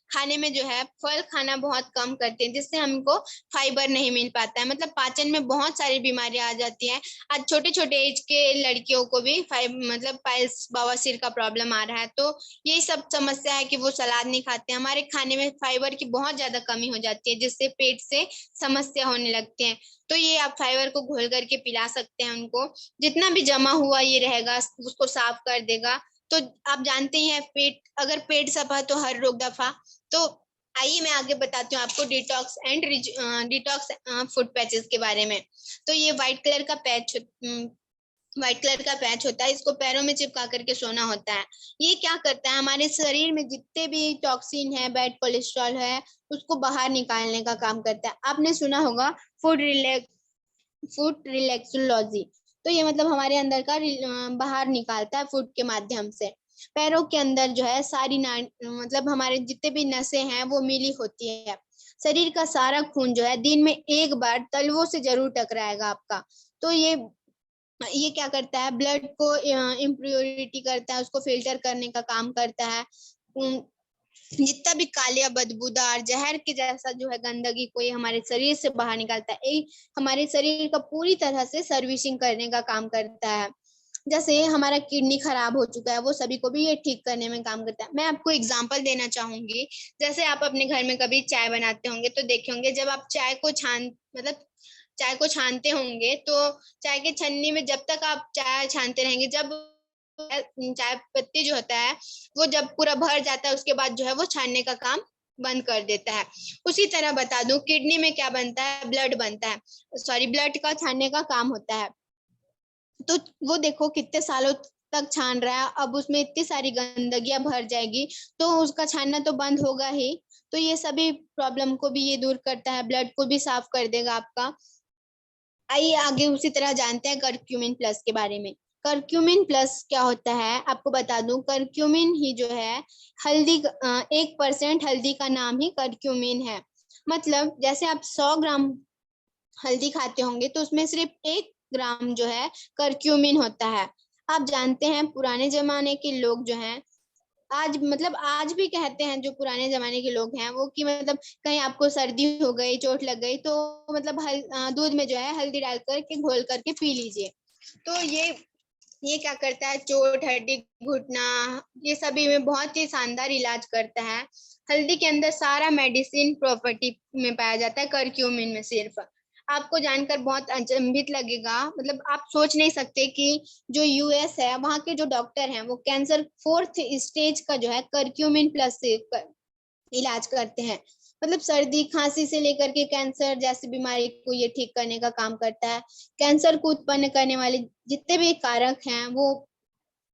S1: खाने में जो है फल खाना बहुत कम करते हैं, जिससे हमको फाइबर नहीं मिल पाता है, मतलब पाचन में बहुत सारी बीमारियां आ जाती हैं। आज छोटे छोटे एज के लड़कियों को भी मतलब पाइल्स बवासीर का प्रॉब्लम आ रहा है। तो यही सब समस्या है कि वो सलाद नहीं खाते हैं। हमारे खाने में फाइबर की बहुत ज्यादा कमी हो जाती है, जिससे पेट से समस्या होने लगती है। तो ये आप फाइबर को घोल करके पिला सकते हैं उनको। जितना भी जमा हुआ ये रहेगा उसको साफ कर देगा। तो आप जानते ही हैं, अगर पेट सफा तो हर रोग दफा। तो आइए मैं आगे बताती हूँ आपको डिटॉक्स फूड पैचेस के बारे में। तो ये व्हाइट कलर का पैच होता है, इसको पैरों में चिपका करके सोना होता है। ये क्या करता है, हमारे शरीर में जितने भी टॉक्सिन है, बैड कोलेस्ट्रॉल है, उसको बाहर निकालने का काम करता है। आपने सुना होगा फूड रिलैक्सोलॉजी। तो ये मतलब हमारे अंदर का बाहर निकालता है फूड के माध्यम से। पैरों के अंदर जो है मतलब हमारे जितने भी नसें हैं वो मिली होती है। शरीर का सारा खून जो है दिन में एक बार तलवों से जरूर टकराएगा आपका। तो ये क्या करता है, ब्लड को इम्प्योरिटी करता है, उसको फिल्टर करने का काम करता है। जितना भी काले या बदबूदार जहर के जैसा जो है गंदगी को ये हमारे शरीर से बाहर निकालता है। ये हमारे शरीर का पूरी तरह से सर्विसिंग करने का काम करता है। जैसे हमारा किडनी खराब हो चुका है, वो सभी को भी ये ठीक करने में काम करता है। मैं आपको एग्जांपल देना चाहूंगी। जैसे आप अपने घर में कभी चाय बनाते होंगे तो देखे होंगे, जब आप चाय को छानते होंगे तो चाय के छन्नी में जब तक आप चाय छानते रहेंगे, जब चाय पत्ती जो होता है वो जब पूरा भर जाता है, उसके बाद जो है वो छानने का काम बंद कर देता है। उसी तरह बता दूं, किडनी में क्या बनता है, ब्लड बनता है, सॉरी ब्लड का छानने का काम होता है। तो वो देखो कितने सालों तक छान रहा है, अब उसमें इतनी सारी गंदगियां भर जाएगी तो उसका छानना तो बंद होगा ही। तो ये सभी प्रॉब्लम को भी ये दूर करता है, ब्लड को भी साफ कर देगा आपका। आइए आगे उसी तरह जानते हैं करक्यूमिन प्लस के बारे में। करक्यूमिन प्लस क्या होता है आपको बता दूं, करक्यूमिन ही जो है 1% हल्दी का नाम ही करक्यूमिन है। मतलब जैसे आप 100 ग्राम हल्दी खाते होंगे तो उसमें सिर्फ 1 ग्राम जो है करक्यूमिन होता है। आप जानते हैं पुराने जमाने के लोग जो हैं, आज भी कहते हैं जो पुराने जमाने के लोग हैं वो, कि मतलब कहीं आपको सर्दी हो गई, चोट लग गई तो मतलब दूध में जो है हल्दी डाल करके घोल करके पी लीजिए। तो ये क्या करता है, चोट, हड्डी, घुटना, ये सभी में बहुत ही शानदार इलाज करता है। हल्दी के अंदर सारा मेडिसिन प्रॉपर्टी में पाया जाता है, करक्यूमिन में सिर्फ। आपको जानकर बहुत अचंभित लगेगा, मतलब आप सोच नहीं सकते कि जो यूएस है वहां के जो डॉक्टर हैं वो कैंसर 4th स्टेज का जो है करक्यूमिन प्लस से इलाज करते हैं। मतलब सर्दी खांसी से लेकर के कैंसर जैसी बीमारी को ये ठीक करने का काम करता है। कैंसर को उत्पन्न करने वाले जितने भी कारक हैं वो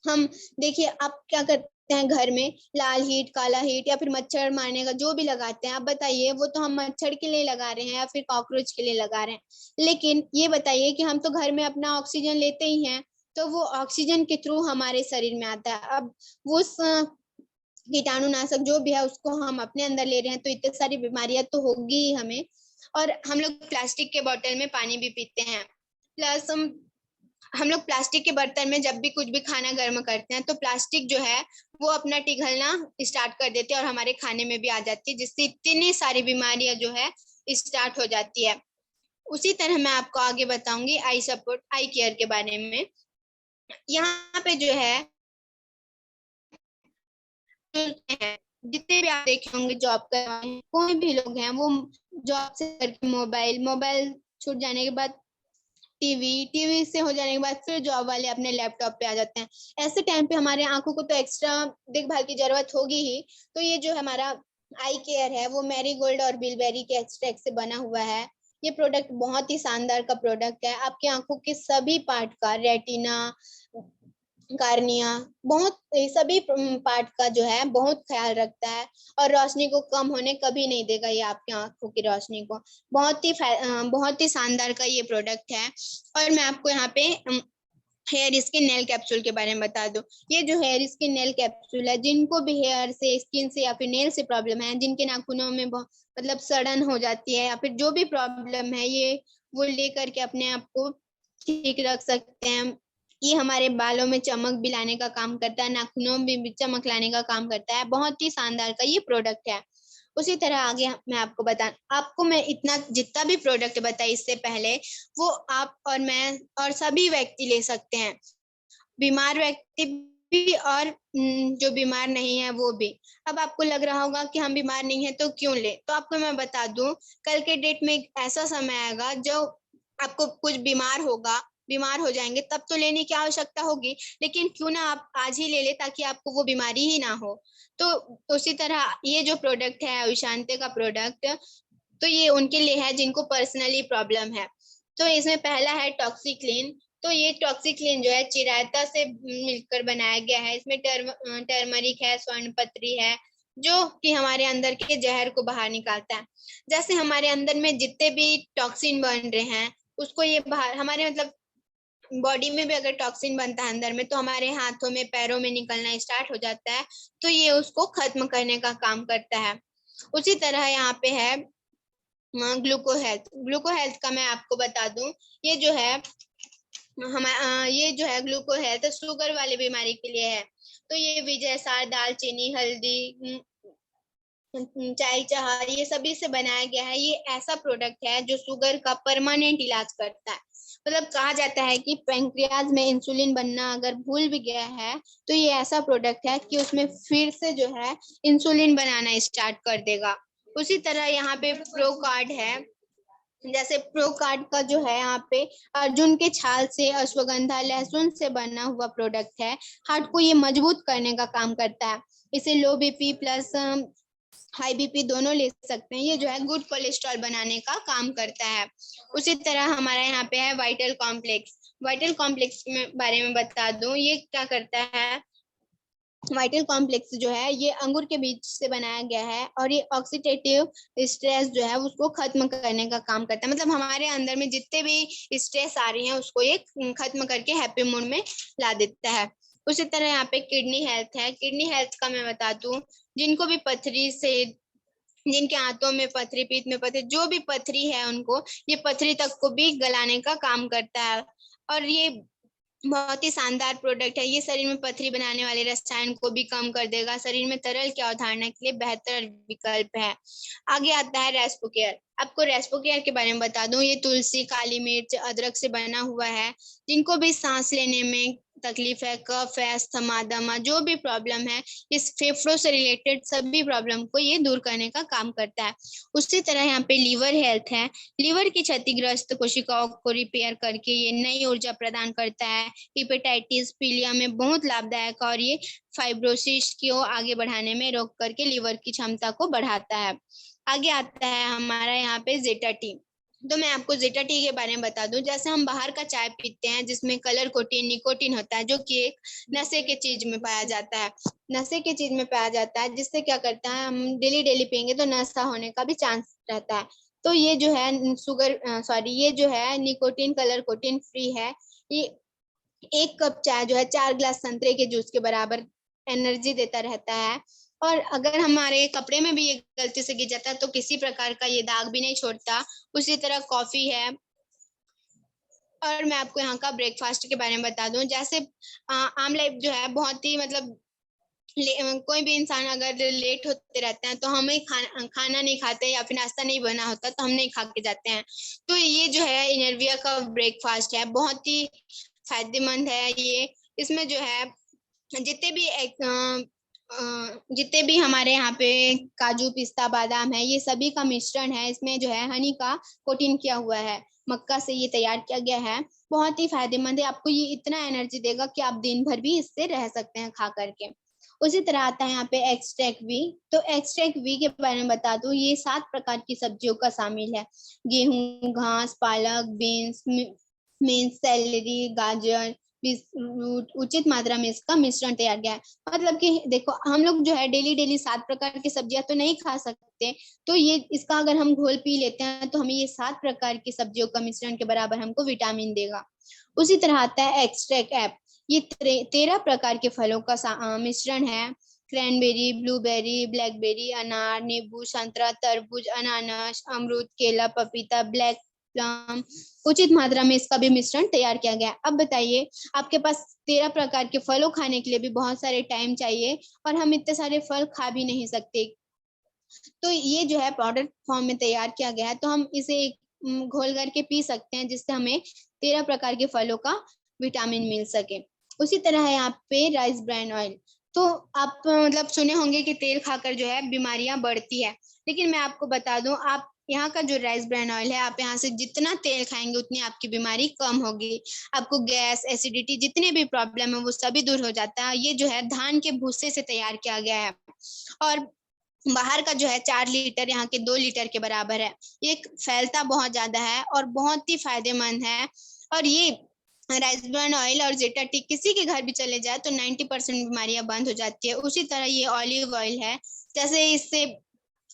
S1: हम देखिए, आप क्या करते हैं घर में, लाल हीट, काला हीट या फिर मच्छर मारने का जो भी लगाते हैं, आप बताइए वो तो हम मच्छर के लिए लगा रहे हैं या फिर कॉकरोच के लिए लगा रहे हैं। लेकिन ये बताइए कि हम तो घर में अपना ऑक्सीजन लेते ही हैं, तो वो ऑक्सीजन के थ्रू हमारे शरीर में आता है। अब वो कीटाणुनाशक जो भी है उसको हम अपने अंदर ले रहे हैं तो इतनी सारी बीमारियां तो होगी ही हमें। और हम लोग प्लास्टिक के बोतल में पानी भी पीते हैं। प्लस हम लोग प्लास्टिक के बर्तन में जब भी कुछ भी खाना गर्म करते हैं तो प्लास्टिक जो है वो अपना पिघलना स्टार्ट कर देती है और हमारे खाने में भी आ जाती है, जिससे इतनी सारी बीमारियां जो है स्टार्ट हो जाती है। उसी तरह मैं आपको आगे बताऊंगी आई केयर के बारे में। यहाँ पे जो है जितने भी आप देखे होंगे जॉब कर रहे हैं, कोई भी लोग हैं वो जॉब से करके मोबाइल छूट जाने के बाद टीवी, टीवी से हो जाने के बाद फिर जॉब वाले अपने लैपटॉप पे आ जाते हैं। ऐसे टाइम पे हमारे आंखों को तो एक्स्ट्रा देखभाल की जरूरत होगी ही। तो ये जो हमारा आई केयर है वो मैरीगोल्ड और बिलबेरी के एक्सट्रैक्ट से बना हुआ है। ये प्रोडक्ट बहुत ही शानदार का प्रोडक्ट है, आपकी आंखों के सभी पार्ट का, रेटिना, कार्निया, बहुत सभी पार्ट का जो है बहुत ख्याल रखता है। और रोशनी को कम होने कभी नहीं देगा ये आपकी आंखों की रोशनी को। बहुत ही शानदार का ये प्रोडक्ट है। और मैं आपको यहाँ पे हेयर स्किन नेल कैप्सूल के बारे में बता दूं। ये जो हेयर स्किन नेल कैप्सूल है, जिनको भी हेयर से, स्किन से या फिर नेल से प्रॉब्लम है, जिनके नाखूनों में मतलब सड़न हो जाती है या फिर जो भी प्रॉब्लम है, ये वो लेकर के अपने आप को ठीक रख सकते हैं। ये हमारे बालों में चमक भी लाने का काम करता है, नाखूनों में भी चमक लाने का काम करता है। बहुत ही शानदार का ये प्रोडक्ट है। उसी तरह आगे मैं आपको मैं इतना जितना भी प्रोडक्ट बताई इससे पहले, वो आप और मैं और सभी व्यक्ति ले सकते हैं, बीमार व्यक्ति भी और जो बीमार नहीं है वो भी। अब आपको लग रहा होगा कि हम बीमार नहीं है तो क्यों ले, तो आपको मैं बता दूं, कल के डेट में एक ऐसा समय आएगा जो आपको कुछ बीमार हो जाएंगे, तब तो लेने की आवश्यकता होगी, लेकिन क्यों ना आप आज ही ले ले ताकि आपको वो बीमारी ही ना हो। तो उसी तरह ये जो प्रोडक्ट है विशांते का प्रोडक्ट, तो ये उनके लिए है जिनको पर्सनली प्रॉब्लम है। तो इसमें पहला है टॉक्सीक्लीन। तो ये टॉक्सीक्लीन जो है चिरायता से मिलकर बनाया गया है। इसमें टर्मरिक है, स्वर्णपत्री है, जो कि हमारे अंदर के जहर को बाहर निकालता है। जैसे हमारे अंदर में जितने भी टॉक्सिन बन रहे हैं उसको ये बाहर, हमारे मतलब बॉडी में भी अगर टॉक्सिन बनता है अंदर में, तो हमारे हाथों में पैरों में निकलना स्टार्ट हो जाता है, तो ये उसको खत्म करने का काम करता है। उसी तरह यहाँ पे है ग्लूको हेल्थ। ग्लूको हेल्थ का मैं आपको बता दूं, ये जो है ये जो है ग्लूको हेल्थ शुगर वाली बीमारी के लिए है। तो ये विजय सार, दालचीनी, हल्दी, चाय, चाह, ये सभी से बनाया गया है। ये ऐसा प्रोडक्ट है जो शुगर का परमानेंट इलाज करता है। मतलब कहा जाता है कि पैंक्रियाज में इंसुलिन बनना अगर भूल भी गया है, तो ये ऐसा प्रोडक्ट है कि उसमें फिर से जो है इंसुलिन बनाना स्टार्ट कर देगा। उसी तरह यहाँ पे प्रो कार्ड है। जैसे प्रो कार्ड का जो है यहाँ पे अर्जुन के छाल से, अश्वगंधा, लहसुन से बना हुआ प्रोडक्ट है। हार्ट को ये मजबूत करने का काम करता है। इसे लो बीपी प्लस हाई बीपी दोनों ले सकते हैं। ये जो है गुड कोलेस्ट्रॉल बनाने का काम करता है। उसी तरह हमारा यहाँ पे है वाइटल कॉम्प्लेक्स। वाइटल कॉम्प्लेक्स के बारे में बता दूं, ये क्या करता है। वाइटल कॉम्प्लेक्स जो है ये अंगूर के बीज से बनाया गया है, और ये ऑक्सीडेटिव स्ट्रेस जो है उसको खत्म करने का काम करता है। मतलब हमारे अंदर में जितने भी स्ट्रेस आ रही है उसको ये खत्म करके हैप्पी मूड में ला देता है। उसी तरह यहाँ पे किडनी हेल्थ है। किडनी हेल्थ का मैं बता दूं, जिनको भी पथरी से, जिनके हाथों में पथरी, पीठ में पथरी, जो भी पथरी है उनको ये पथरी तक को भी गलाने का काम करता है। और ये बहुत ही शानदार प्रोडक्ट है। ये शरीर में पथरी बनाने वाले रसायन को भी कम कर देगा। शरीर में तरल की अवधारणा के लिए बेहतर विकल्प है। आगे आता है रेस्पो केयर। आपको रेस्पो केयर के बारे में बता दूं, ये तुलसी, काली मिर्च, अदरक से बना हुआ है। जिनको भी सांस लेने में तकलीफ है, कफ है, अस्थमा, दमा, जो भी प्रॉब्लम है, इस फेफड़ों से रिलेटेड सभी प्रॉब्लम को ये दूर करने का काम करता है। उसी तरह यहाँ पे लीवर हेल्थ है। लीवर की क्षतिग्रस्त कोशिकाओं को रिपेयर करके ये नई ऊर्जा प्रदान करता है। हिपेटाइटिस, पीलिया में बहुत लाभदायक, और ये फाइब्रोसिस को आगे बढ़ाने में रोक करके लीवर की क्षमता को बढ़ाता है। आगे आता है हमारा यहाँ पे जेटा टी। तो मैं आपको जेटा टी के बारे में बता दूं, जैसे हम बाहर का चाय पीते हैं जिसमें कलर कोटिन, निकोटिन होता है, जो कि एक नशे के चीज में पाया जाता है। नशे के चीज में पाया जाता है, जिससे क्या करता है, हम डेली डेली पियेंगे तो नशा होने का भी चांस रहता है। तो ये जो है ये जो है निकोटिन, कलर कोटिन फ्री है। ये एक कप चाय जो है 4 ग्लास संतरे के जूस के बराबर एनर्जी देता रहता है। और अगर हमारे कपड़े में भी ये गलती से गिर जाता है तो किसी प्रकार का ये दाग भी नहीं छोड़ता। उसी तरह कॉफी है। और मैं आपको यहाँ का ब्रेकफास्ट के बारे में बता दूं, जैसे आम लाइफ जो है बहुत ही मतलब कोई भी इंसान अगर लेट होते रहते हैं तो हमें खाना नहीं खाते, या फिर नाश्ता नहीं बना होता तो हम नहीं खा के जाते हैं। तो ये जो है इनरविया का ब्रेकफास्ट है, बहुत ही फायदेमंद है ये। इसमें जो है जितने भी जितने भी हमारे यहाँ पे काजू, पिस्ता, बादाम है, ये सभी का मिश्रण है। इसमें जो है हनी का कोटिंग किया हुआ है, मक्का से ये तैयार किया गया है। बहुत ही फायदेमंद है, आपको ये इतना एनर्जी देगा कि आप दिन भर भी इससे रह सकते हैं खा करके। उसी तरह आता है यहाँ पे एक्सट्रैक्ट वी। तो एक्सट्रैक्ट वी के बारे में बता दूं, ये 7 प्रकार की सब्जियों का शामिल है। गेहूं, घास, पालक, बीन्स, मीन्स, सेलेरी, गाजर, रूट, उचित मात्रा में इसका मिश्रण तैयार किया है। मतलब कि देखो, हम लोग जो है डेली डेली 7 प्रकार की सब्जियां तो नहीं खा सकते, तो ये इसका अगर हम घोल पी लेते हैं तो हमें ये 7 प्रकार की सब्जियों का मिश्रण के बराबर हमको विटामिन देगा। उसी तरह आता है एक्सट्रैक्ट ऐप। ये 13 प्रकार के फलों का मिश्रण है। क्रैनबेरी, ब्लूबेरी, ब्लैकबेरी, अनार, नींबू, संतरा, तरबूज, अनानास, अमरूद, केला, पपीता, ब्लैक प्लम, उचित मात्रा में इसका भी मिश्रण तैयार किया गया। अब बताइए, आपके पास 13 प्रकार के फलों खाने के लिए भी बहुत सारे टाइम चाहिए, और हम इतने सारे फल खा भी नहीं सकते। तो ये जो है पाउडर फॉर्म में तैयार किया गया है, तो हम इसे घोल करके पी सकते हैं, जिससे हमें 13 प्रकार के फलों का विटामिन मिल सके। उसी तरह है यहाँ पे राइस ब्रान ऑयल। तो आप मतलब सुने होंगे कि तेल खाकर जो है बीमारियां बढ़ती है, लेकिन मैं आपको बता दूं, आप यहाँ का जो राइस ब्रान ऑयल है, आप यहाँ से जितना तेल खाएंगे उतनी आपकी बीमारी कम होगी। आपको गैस, एसिडिटी, जितने भी प्रॉब्लम है वो सभी दूर हो जाता है। ये जो है धान के भूसे से तैयार किया गया है, और बाहर का जो है 4 लीटर, यहाँ के 2 लीटर के बराबर है। ये फैलता बहुत ज्यादा है और बहुत ही फायदेमंद है। और ये राइस ब्रान ऑयल और जेटा टी किसी के घर भी चले जाए तो 90% बीमारियां बंद हो जाती है। उसी तरह ये ऑलिव ऑयल है, जैसे इससे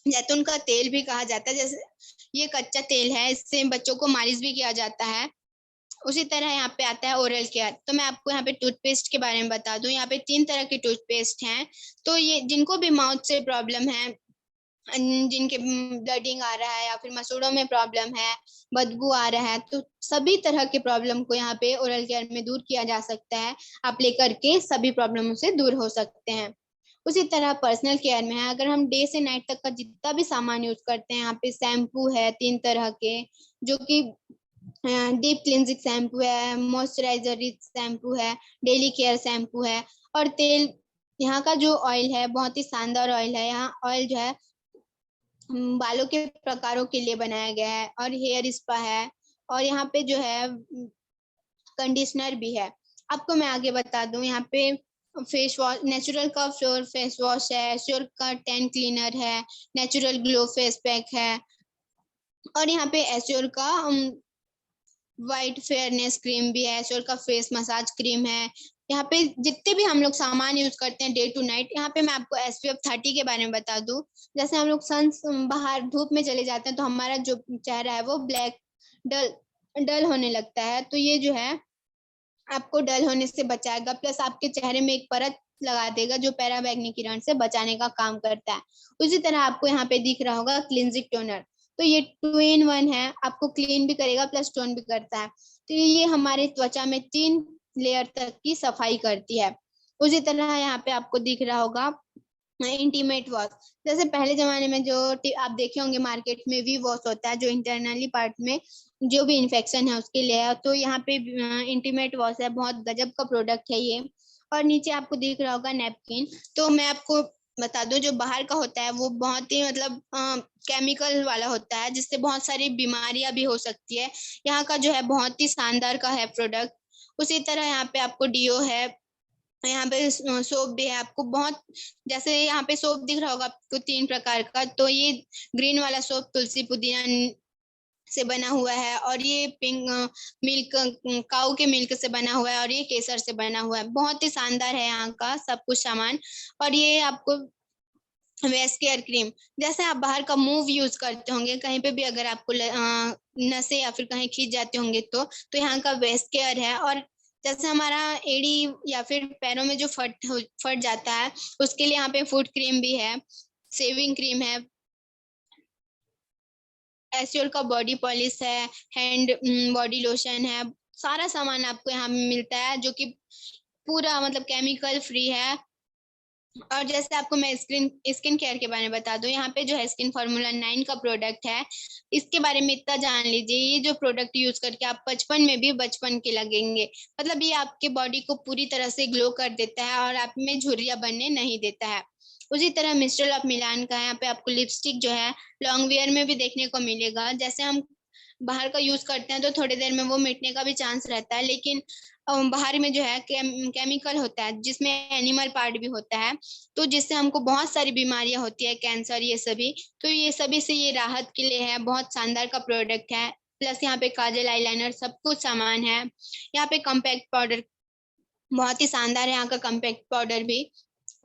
S1: जैतून का तेल भी कहा जाता है, जैसे ये कच्चा तेल है, इससे बच्चों को मालिश भी किया जाता है। उसी तरह यहाँ पे आता है ओरल केयर। तो मैं आपको यहाँ पे टूथपेस्ट के बारे में बता दूं, यहाँ पे 3 तरह के टूथपेस्ट हैं। तो ये जिनको भी माउथ से प्रॉब्लम है, जिनके ब्लडिंग आ रहा है या फिर मसूड़ों में प्रॉब्लम है, बदबू आ रहा है, तो सभी तरह के प्रॉब्लम को यहाँ पे ओरल केयर में दूर किया जा सकता है। आप लेकर के सभी प्रॉब्लमों से दूर हो सकते हैं। उसी तरह पर्सनल केयर में है, अगर हम डे से नाइट तक का जितना भी सामान यूज करते हैं, यहाँ पे शैम्पू है 3 तरह के, जो कि डीप क्लिनजिंग शैम्पू है, मॉइस्चराइजर रिच शैम्पू है, डेली केयर शैम्पू है, और तेल। यहाँ का जो ऑयल है बहुत ही शानदार ऑयल है। यहाँ ऑयल जो है बालों के प्रकारों के लिए बनाया गया है, और हेयर स्पा है, और यहाँ पे जो है कंडीशनर भी है। आपको मैं आगे बता दूं, यहाँ पे फेस वॉश, नेचुरल का फ्लोर फेस वॉश है, श्योर का टैन क्लीनर है, नेचुरल ग्लो फेस पैक है, और यहाँ पे एश्योर का वाइट फेयरनेस क्रीम भी है, एश्योर का फेस मसाज क्रीम है। यहाँ पे जितने भी हम लोग सामान यूज करते हैं डे टू नाइट, यहाँ पे मैं आपको SPF 30 के बारे में बता दूं। जैसे हम लोग बाहर धूप में चले जाते हैं तो हमारा जो चेहरा है वो ब्लैक डल डल होने लगता है, तो ये जो है आपको डल होने से बचाएगा, प्लस आपके चेहरे में एक परत लगा देगा जो पैराबैंगनी किरण से बचाने का काम करता है। उसी तरह आपको यहाँ पे दिख रहा होगा क्लिनजिंग टोनर। तो ये 2 in 1 है, आपको क्लीन भी करेगा प्लस टोन भी करता है। तो ये हमारे त्वचा में 3 लेयर तक की सफाई करती है। उसी तरह यहाँ पे आपको दिख रहा होगा इंटीमेट वॉश। जैसे पहले जमाने में जो आप देखे होंगे मार्केट में वी वॉश होता है, जो इंटरनली पार्ट में जो भी इन्फेक्शन है उसके लिए है, तो यहाँ पे इंटीमेट वॉश है, बहुत गजब का प्रोडक्ट है ये। और नीचे आपको दिख रहा होगा नैपकिन। तो मैं आपको बता दूं, जो बाहर का होता है वो बहुत ही मतलब केमिकल वाला होता है, जिससे बहुत सारी बीमारियां भी हो सकती है। यहाँ का जो है बहुत ही शानदार का है प्रोडक्ट। उसी तरह यहाँ पे आपको डीओ है, यहाँ पे सोप भी है। आपको बहुत, जैसे यहाँ पे सोप दिख रहा होगा आपको 3 प्रकार का, तो ये ग्रीन वाला सोप तुलसी पुदीना से बना हुआ है, और ये पिंक मिल्क, काऊ के मिल्क से बना हुआ है, और ये केसर से बना हुआ है। बहुत ही शानदार है यहाँ का सब कुछ सामान। और ये आपको वेस्ट केयर क्रीम, जैसे आप बाहर का मूव यूज करते होंगे कहीं पे भी, अगर आपको नसें या फिर कहीं खींच जाते होंगे तो यहाँ का वेस्ट केयर है। और जैसे हमारा एड़ी या फिर पैरों में जो फट जाता है, उसके लिए यहाँ पे फुट क्रीम भी है, शेविंग क्रीम है, एस्योर का बॉडी पॉलिश है, हैंड बॉडी लोशन है। सारा सामान आपको यहाँ मिलता है, जो कि पूरा मतलब केमिकल फ्री है। और जैसे आपको मैं स्किन केयर के बारे में बता दूं, यहाँ पे जो है स्किन फार्मूला 9 का प्रोडक्ट है। इसके बारे में इतना जान लीजिए, ये जो प्रोडक्ट यूज करके आप बचपन में भी बचपन के लगेंगे। मतलब ये आपके बॉडी को पूरी तरह से ग्लो कर देता है और आप में झुर्रियां बनने नहीं देता है। उसी तरह मिस्टर ऑफ मिलान का यहाँ पे आपको लिपस्टिक जो है लॉन्ग वेयर में भी देखने को मिलेगा। जैसे हम बाहर का यूज करते हैं तो थोड़ी देर में वो मिटने का भी चांस रहता है, लेकिन बाहर में जो है केमिकल होता है, जिसमें एनिमल पार्ट भी होता है, तो जिससे हमको बहुत सारी बीमारियां होती है, कैंसर, ये सभी। तो ये सभी से ये राहत के लिए है, बहुत शानदार का प्रोडक्ट है। प्लस यहाँ पे काजल, आईलाइनर सब कुछ सामान है। यहाँ पे कॉम्पैक्ट पाउडर बहुत ही शानदार है, यहाँ का कॉम्पैक्ट पाउडर भी।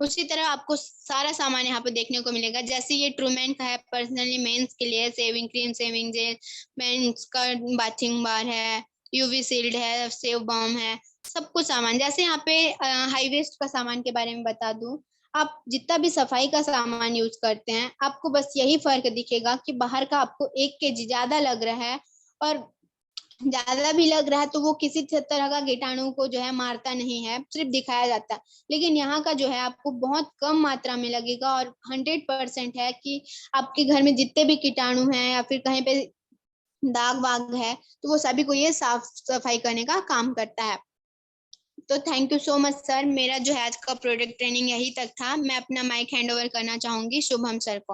S1: उसी तरह आपको सारा सामान यहाँ पे देखने को मिलेगा। जैसे ये ट्रूमैन का है पर्सनली मेंस के लिए, shaving cream, shaving gel, men's का बाथिंग बार है, यूवी शील्ड है, सेव बॉम है, सब कुछ सामान। जैसे यहाँ पे हाई वेस्ट का सामान के बारे में बता दूं, आप जितना भी सफाई का सामान यूज करते हैं, आपको बस यही फर्क दिखेगा कि बाहर का आपको 1 kg ज्यादा लग रहा है, और ज्यादा भी लग रहा है तो वो किसी तरह का कीटाणु को जो है मारता नहीं है, सिर्फ दिखाया जाता है। लेकिन यहाँ का जो है आपको बहुत कम मात्रा में लगेगा, और 100% है कि आपके घर में जितने भी कीटाणु हैं या फिर कहीं पे दाग वाग है, तो वो सभी को ये साफ सफाई करने का काम करता है। तो thank you so much sir. मेरा जो है आज का प्रोडक्ट ट्रेनिंग यही तक था। मैं अपना माइक हैंड ओवर करना चाहूंगी शुभम सर को।